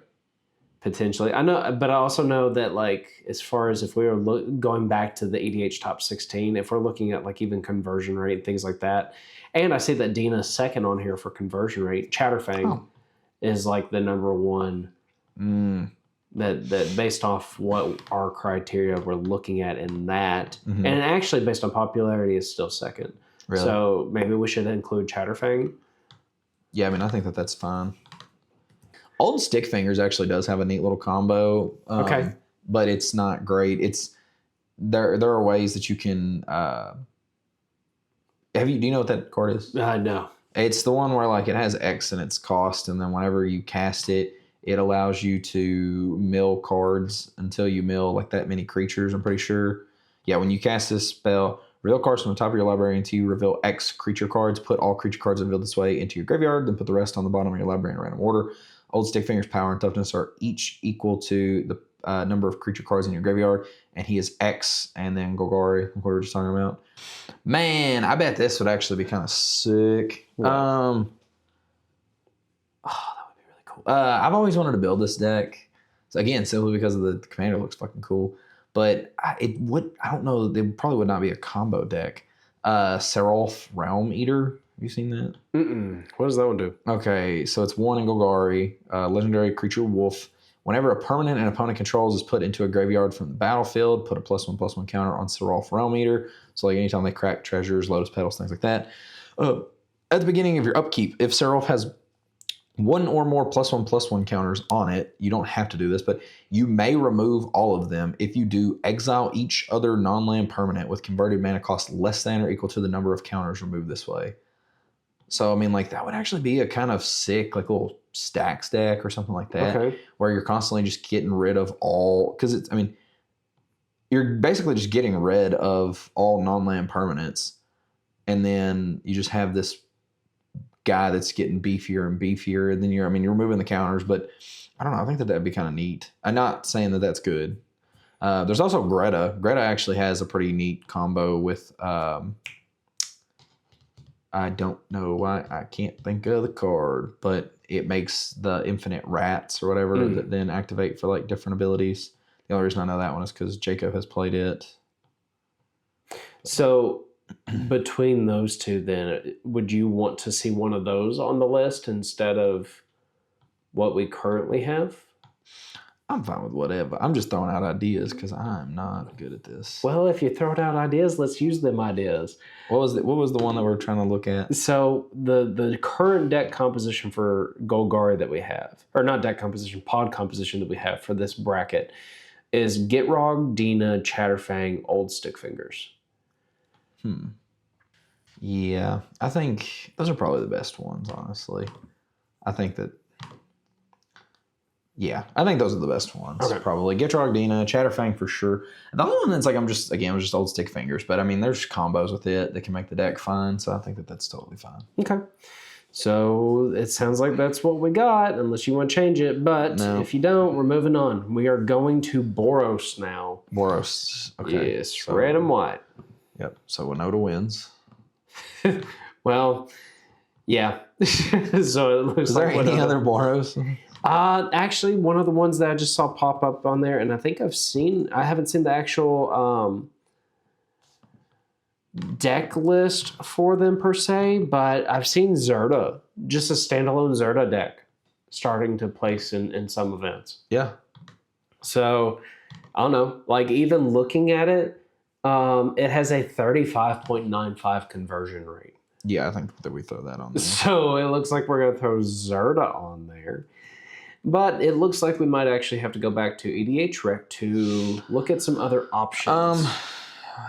Potentially. I know, but I also know that like as far as if we were going back to the EDH top 16, if we're looking at like even conversion rate and things like that, and I see that Dina's second on here for conversion rate, Chatterfang is like the number one that based off what our criteria we're looking at in that, and actually based on popularity is still second. Really? So maybe we should include Chatterfang. Yeah, I mean, I think that's fine. Old Stick Fingers actually does have a neat little combo. Okay. But it's not great. There are ways that you can do you know what that card is? No. It's the one where like it has X in its cost, and then whenever you cast it, it allows you to mill cards until you mill like that many creatures, I'm pretty sure. Yeah, when you cast this spell, reveal cards from the top of your library until you reveal X creature cards. Put all creature cards revealed this way into your graveyard, then put the rest on the bottom of your library in random order. Old Stick Fingers' power and toughness are each equal to the number of creature cards in your graveyard, and he is X, and then Golgari, what we were just talking about. Man, I bet this would actually be kind of sick. That would be really cool. I've always wanted to build this deck. So again, simply because of the commander looks fucking cool. But I don't know, it probably would not be a combo deck. Seraph Realm Eater. Have you seen that? What does that one do? Okay, so it's 1 in Golgari, legendary creature wolf. Whenever a permanent an opponent controls is put into a graveyard from the battlefield, put a +1/+1 counter on Seraph Realm Eater. So like anytime they crack treasures, lotus petals, things like that. At the beginning of your upkeep, if Seraph has 1 or more +1/+1 counters on it, you don't have to do this, but you may remove all of them. If you do, exile each other non-land permanent with converted mana cost less than or equal to the number of counters removed this way. So, I mean, like, that would actually be a kind of sick, like, little stacks deck or something like that, where you're constantly just getting rid of all, because you're basically just getting rid of all non-land permanents, and then you just have this guy that's getting beefier and beefier, and then you're removing the counters, but I don't know, I think that'd be kind of neat. I'm not saying that that's good. There's also Greta. Greta actually has a pretty neat combo with, I don't know why, I can't think of the card, but it makes the infinite rats or whatever that then activate for like different abilities. The only reason I know that one is because Jacob has played it. So between those two, then, would you want to see one of those on the list instead of what we currently have? I'm fine with whatever. I'm just throwing out ideas because I'm not good at this. Well, if you throw out ideas, let's use them ideas. What was the one that we're trying to look at? So the current deck composition for Golgari that we have, or not deck composition, pod composition that we have for this bracket is Gitrog, Dina, Chatterfang, Old Stick Fingers. Yeah, I think those are probably the best ones, honestly. I think that Yeah, I think those are the best ones. Okay. Probably Gitrogdina, Chatterfang for sure. The other one that's like I'm just old stick fingers, but I mean there's combos with it that can make the deck fine, so I think that's totally fine. Okay. So it sounds like that's what we got, unless you want to change it. But if you don't, we're moving on. We are going to Boros now. Boros. Okay. Yes, so, red and white. Yep. So Winota wins. Well, yeah. So it looks Is there any other Boros? Actually, one of the ones that I just saw pop up on there, and I think I haven't seen the actual deck list for them per se, but I've seen Zerda, just a standalone Zerda deck starting to place in some events. Yeah. So, I don't know, like even looking at it, it has a 35.95 conversion rate. Yeah, I think that we throw that on there. So it looks like we're going to throw Zerda on there. But it looks like we might actually have to go back to EDH Rec to look at some other options.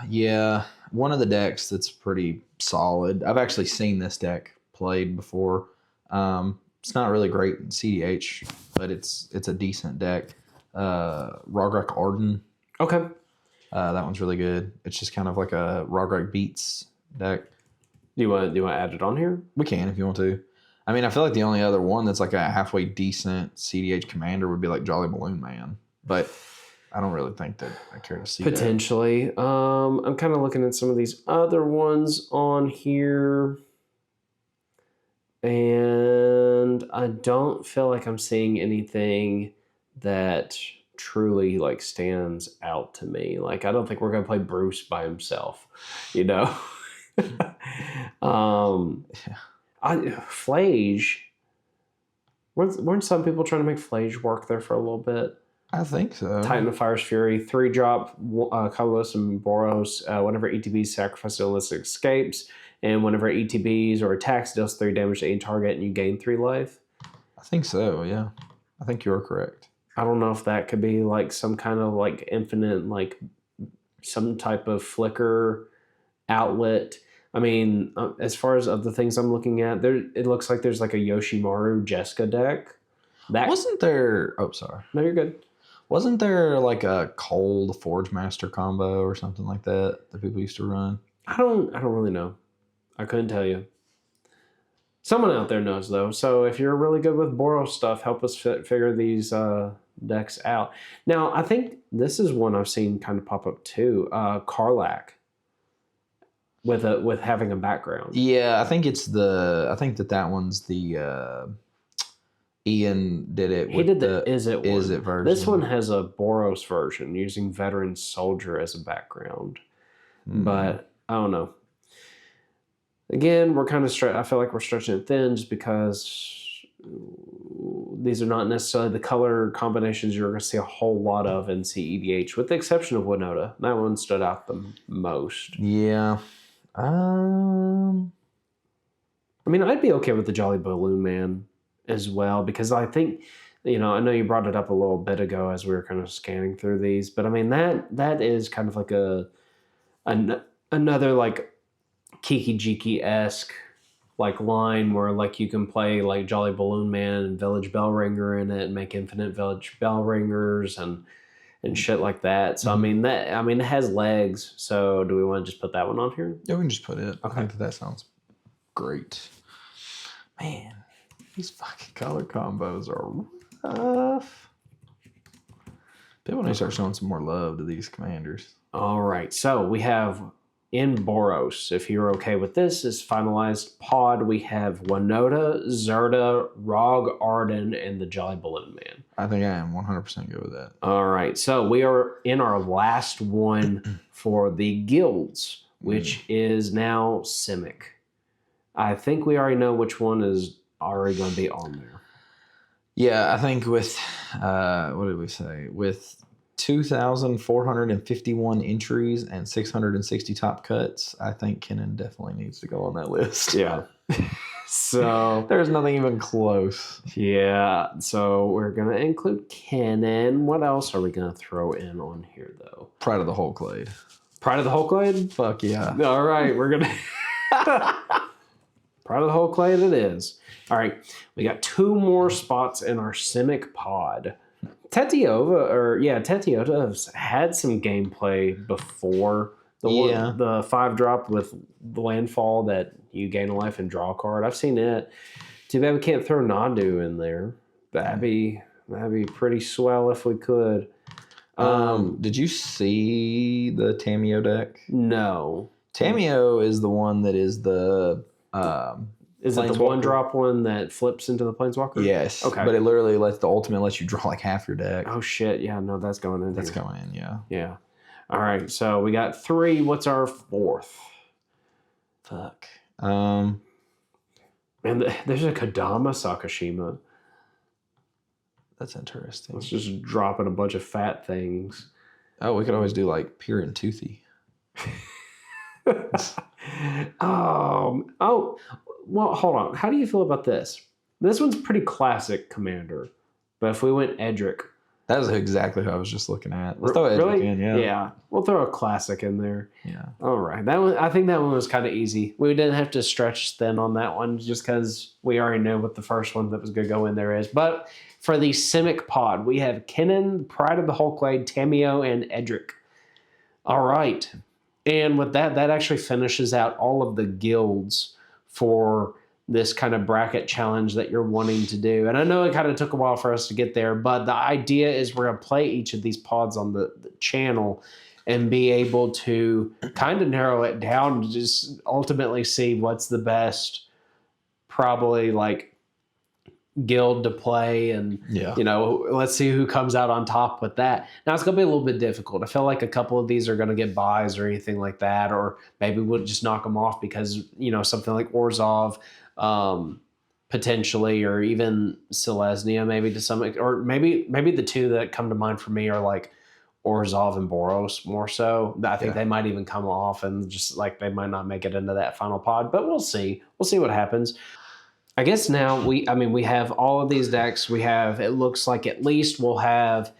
Yeah, one of the decks that's pretty solid. I've actually seen this deck played before. It's not really great in cEDH, but it's a decent deck. Rogrek Arden. Okay. That one's really good. It's just kind of like a Rogrek Beats deck. Do you want to add it on here? We can if you want to. I mean, I feel like the only other one that's like a halfway decent cEDH commander would be like Jolly Balloon Man, but I don't really think that I care to see potentially. That. I'm kind of looking at some of these other ones on here, and I don't feel like I'm seeing anything that truly like stands out to me. Like I don't think we're gonna play Bruce by himself, you know. Flage. Weren't some people trying to make Flage work there for a little bit? I think so. Titan of Fire's Fury, 3-drop, colorless and Boros. Whenever ETBs sacrifice illicit escapes, and whenever ETBs or attacks deals 3 damage to any target, and you gain 3 life. I think so. Yeah, I think you're correct. I don't know if that could be like some kind of like infinite, like some type of flicker outlet. I mean, as far as other things I'm looking at, it looks like there's like a Yoshimaru Jeska deck. Wasn't there? Oh, sorry. No, you're good. Wasn't there like a cold Forge Master combo or something like that people used to run? I don't really know. I couldn't tell you. Someone out there knows though. So if you're really good with Boros stuff, help us figure these decks out. Now, I think this is one I've seen kind of pop up too. Karlach. With having a background. Yeah, I think that one's the Ian did it. He did the Izzet version. This one has a Boros version using Veteran Soldier as a background. But I don't know. Again, we're kind of I feel like we're stretching it thin just because these are not necessarily the color combinations you're going to see a whole lot of in cEDH, with the exception of Winota. That one stood out the most. Yeah. I mean, I'd be okay with the Jolly Balloon Man as well, because I think, I know you brought it up a little bit ago as we were kind of scanning through these, but I mean, that is kind of like another like Kiki Jiki-esque like line where like you can play like Jolly Balloon Man and Village Bellringer in it and make infinite Village Bellringers and shit like that. So I mean it has legs. So do we want to just put that one on here? Yeah, we can just put it. Okay. I think that sounds great. Man, these fucking color combos are rough. People need to start showing some more love to these commanders. All right. So we have in Boros, if you're okay with this, is finalized pod. We have Winota, Zerda, Rog Arden, and the Jolly Balloon Man. I think I am 100% good with that. All right. So we are in our last one for the guilds, which is now Simic. I think we already know which one is already going to be on there. Yeah, I think with, what did we say? With 2,451 entries and 660 top cuts, I think Kennen definitely needs to go on that list. Yeah. So there's nothing even close. Yeah. So we're going to include Kennen. What else are we going to throw in on here, though? Pride of the Whole Clade. Pride of the Whole Clade? Fuck yeah. All right. We're going to... Pride of the Whole Clade it is. All right. We got 2 more spots in our Simic pod. Tetiova's had some gameplay before. Yeah. The 5-drop with the landfall that you gain a life and draw a card. I've seen it. Too bad we can't throw Nadu in there. That'd be pretty swell if we could. Did you see the Tameo deck? No. Tameo is the one that is the Is it the 1-drop one that flips into the Planeswalker? Yes. Okay. But it literally lets you draw like half your deck. Oh shit! Yeah, no, that's going in. That's going in. Yeah. Yeah. All right. So we got 3. What's our 4th? Fuck. And there's a Kodama Sakashima. That's interesting. Let's just drop in a bunch of fat things. Oh, we could always do like Pure and Toothy. Oh, well, hold on. How do you feel about this? This one's pretty classic Commander. But if we went Edric. That was exactly who I was just looking at. Let's throw Edric in, yeah. Yeah. We'll throw a classic in there. Yeah. All right. I think that one was kind of easy. We didn't have to stretch thin on that one just because we already know what the first one that was going to go in there is. But for the Simic pod, we have Kennen, Pride of the Hulkblade, Tameo, and Edric. All right. And with that actually finishes out all of the guilds for this kind of bracket challenge that you're wanting to do. And I know it kind of took a while for us to get there, but the idea is we're going to play each of these pods on the channel and be able to kind of narrow it down to just ultimately see what's the best, probably like guild to play, and let's see who comes out on top with that. Now it's gonna be a little bit difficult. I feel like a couple of these are gonna get buys or anything like that, or maybe we'll just knock them off because something like Orzhov potentially, or even Selesnya maybe to some, or maybe the two that come to mind for me are like Orzhov and Boros more so. I think they might even come off and just like they might not make it into that final pod, but we'll see what happens. I guess now we have all of these decks. It looks like at least we'll have,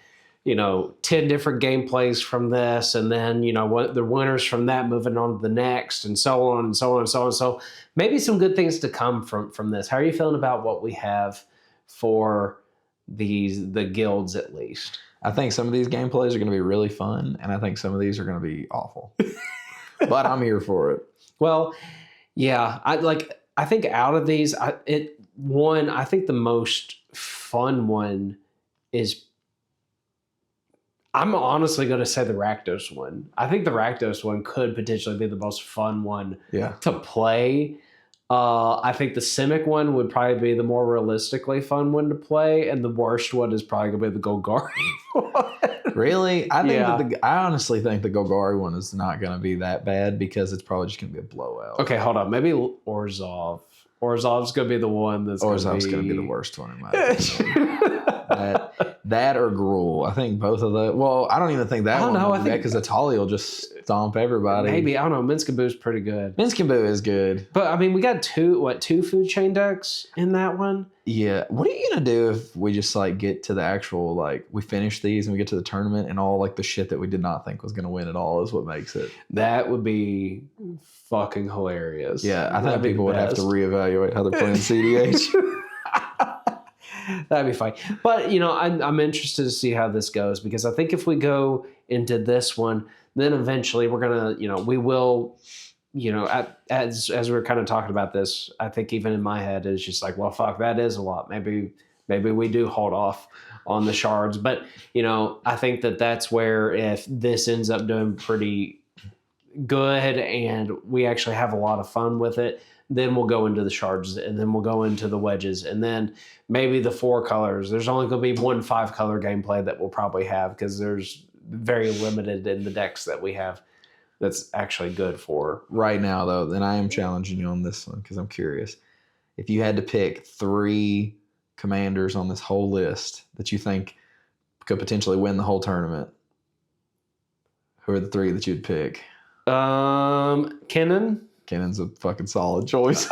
10 different gameplays from this, and then, what the winners from that moving on to the next, and so on and so on and so on. So maybe some good things to come from this. How are you feeling about what we have for the guilds at least? I think some of these gameplays are going to be really fun, and I think some of these are going to be awful. But I'm here for it. Well, yeah, I think out of these, I think the most fun one is, I'm honestly going to say the Rakdos one. I think the Rakdos one could potentially be the most fun one to play. I think the Simic one would probably be the more realistically fun one to play, and the worst one is probably going to be the Golgari one. Really? I honestly think the Golgari one is not going to be that bad because it's probably just going to be a blowout. Okay, hold on. Maybe Orzhov. Orzhov's going to be the one that's going to be the worst one in my opinion. that or Gruul. I think both of the. Well, I don't even think that one. I think because Atali will just stomp everybody. Maybe, I don't know. Minskaboo's pretty good. Minskaboo is good, but we got two food chain decks in that one. Yeah. What are you gonna do if we just get to the actual we finish these and we get to the tournament and all the shit that we did not think was gonna win at all is what makes it? That would be fucking hilarious. Yeah, I think people would have to reevaluate how they're playing cEDH. That'd be fine. But, I'm interested to see how this goes, because I think if we go into this one, then eventually we're going to, we will, as we were kind of talking about this, I think even in my head it's just well, fuck, that is a lot. Maybe we do hold off on the shards. But, I think that's where if this ends up doing pretty good and we actually have a lot of fun with it, then we'll go into the shards, and then we'll go into the wedges, and then maybe the 4 colors. There's only going to be one 5-color gameplay that we'll probably have, because there's very limited in the decks that we have that's actually good for. Right now, though, then I am challenging you on this one because I'm curious. If you had to pick 3 commanders on this whole list that you think could potentially win the whole tournament, who are the 3 that you'd pick? Kennen. Kennen's a fucking solid choice.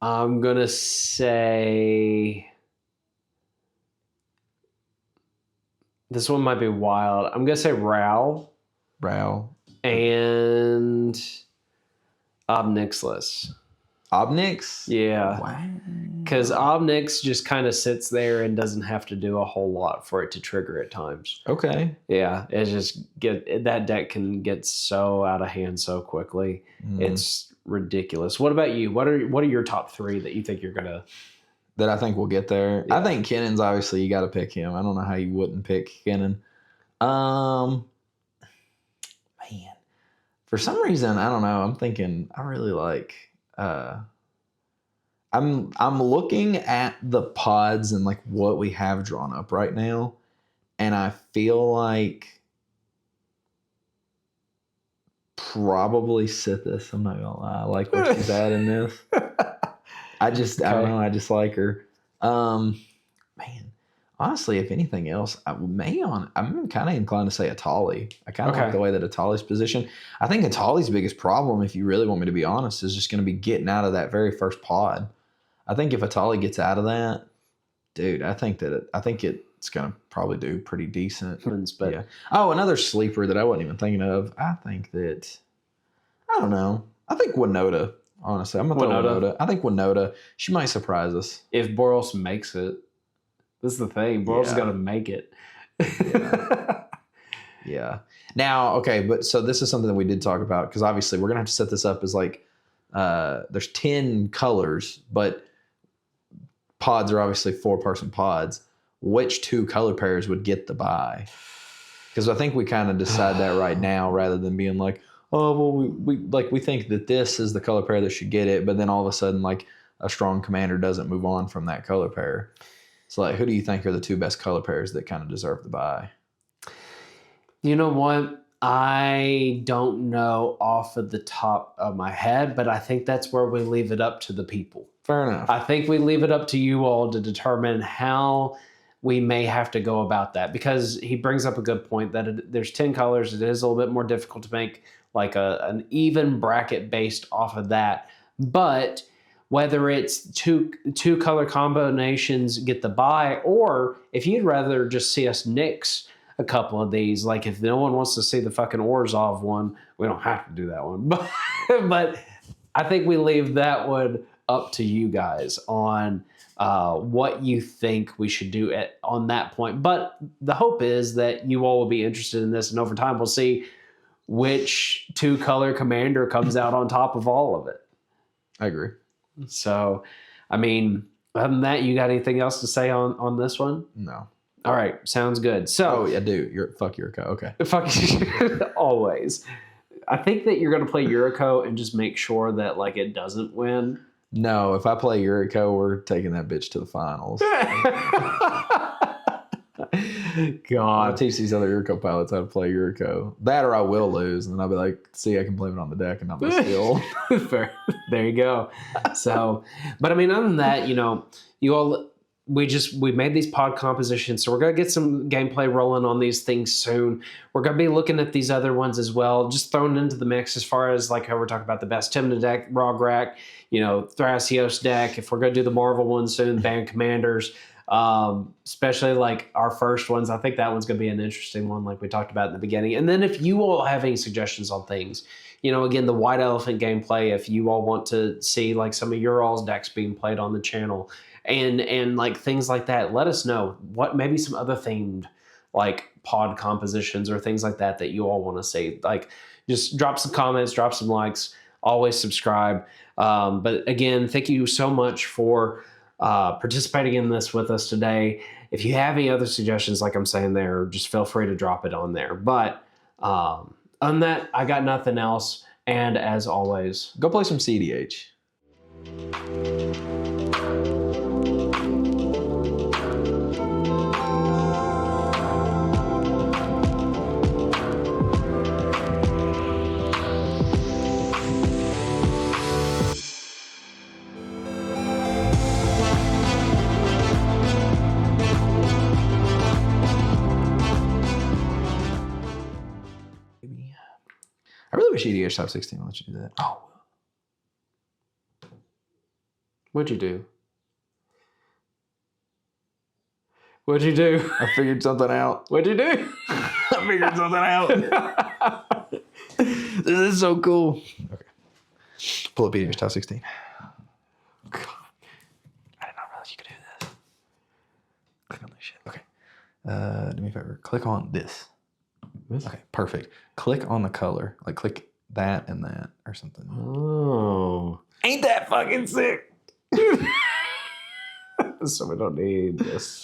I'm gonna say this one might be wild. I'm gonna say Rao. And Obnixilus. Obnix? Yeah. Wow. Because Obnix just kind of sits there and doesn't have to do a whole lot for it to trigger at times. Okay. Yeah, it just that deck can get so out of hand so quickly. It's ridiculous. What about you? What are your top 3 that you think you're gonna? That I think we'll get there. Yeah. I think Kennan's obviously you got to pick him. I don't know how you wouldn't pick Kennan. Man, for some reason I don't know. I'm thinking I really like. I'm looking at the pods and like what we have drawn up right now, and I feel like probably Sithis. I'm not gonna lie. I like what she's at in this. I don't know. I just like her. Man, honestly, if anything else, I'm kind of inclined to say Atali. I kind of like the way that Atali's positioned. I think Atali's biggest problem, if you really want me to be honest, is just going to be getting out of that very first pod. I think if Atali gets out of that, dude, I think it's going to probably do pretty decent. But yeah. Oh, another sleeper that I wasn't even thinking of. I think Winota. Honestly, I'm going to throw Winota. I think Winota, she might surprise us. If Boros makes it. This is the thing. Boros is going to make it. Yeah. Now, okay, but so this is something that we did talk about because obviously we're going to have to set this up as like there's 10 colors, but pods are obviously 4-person pods. Which 2 color pairs would get the buy? Because I think we kind of decide that right now rather than being like, oh, well, we think that this is the color pair that should get it, but then all of a sudden, like, a strong commander doesn't move on from that color pair. So, like, who do you think are the 2 best color pairs that kind of deserve the buy? You know what? I don't know off of the top of my head, but I think that's where we leave it up to the people. Fair enough. I think we leave it up to you all to determine how we may have to go about that, because he brings up a good point that there's 10 colors. It is a little bit more difficult to make like an even bracket based off of that. But whether it's two color combinations get the buy, or if you'd rather just see us nix a couple of these, like if no one wants to see the fucking Orzhov one, we don't have to do that one. But I think we leave that one up to you guys on what you think we should do on that point. But the hope is that you all will be interested in this, and over time we'll see which 2-color commander comes out on top of all of it. I agree. So, I mean, other than that, you got anything else to say on this one? No. All right, sounds good. So, I do. Fuck Yuriko. Okay. Fuck always. I think that you're going to play Yuriko and just make sure that like it doesn't win. No, if I play Yuriko, we're taking that bitch to the finals. God, I'll teach these other Yuriko pilots how to play Yuriko. That or I will lose, and then I'll be like, see, I can blame it on the deck and not my skill. Fair. There you go. So, but I mean, other than that, we made these pod compositions, so we're going to get some gameplay rolling on these things soon. We're going to be looking at these other ones as well, just thrown into the mix as far as like how we're talking about the best Timna deck, Rograk, Thrasios deck. If we're going to do the Marvel one soon, Band Commanders, especially like our first ones. I think that one's going to be an interesting one, like we talked about in the beginning. And then if you all have any suggestions on things, again, the White Elephant gameplay, if you all want to see like some of your all's decks being played on the channel, and like things like that, let us know what maybe some other themed like pod compositions or things like that you all want to see. Like just drop some comments, drop some likes, always subscribe. But again, thank you so much for participating in this with us today. If you have any other suggestions, like I'm saying there, just feel free to drop it on there. But on that, I got nothing else. And as always, go play some cEDH. I really wish cEDH top 16 would let you do that. Oh. What'd you do? What'd you do? I figured something out. What'd you do? I figured something out. This is so cool. Okay. Pull up cEDH top 16. Shit. Okay. Do me a favor. Click on this. This? Okay, perfect. Click on the color. Like click that and that or something. Oh. Ain't that fucking sick? So we don't need this.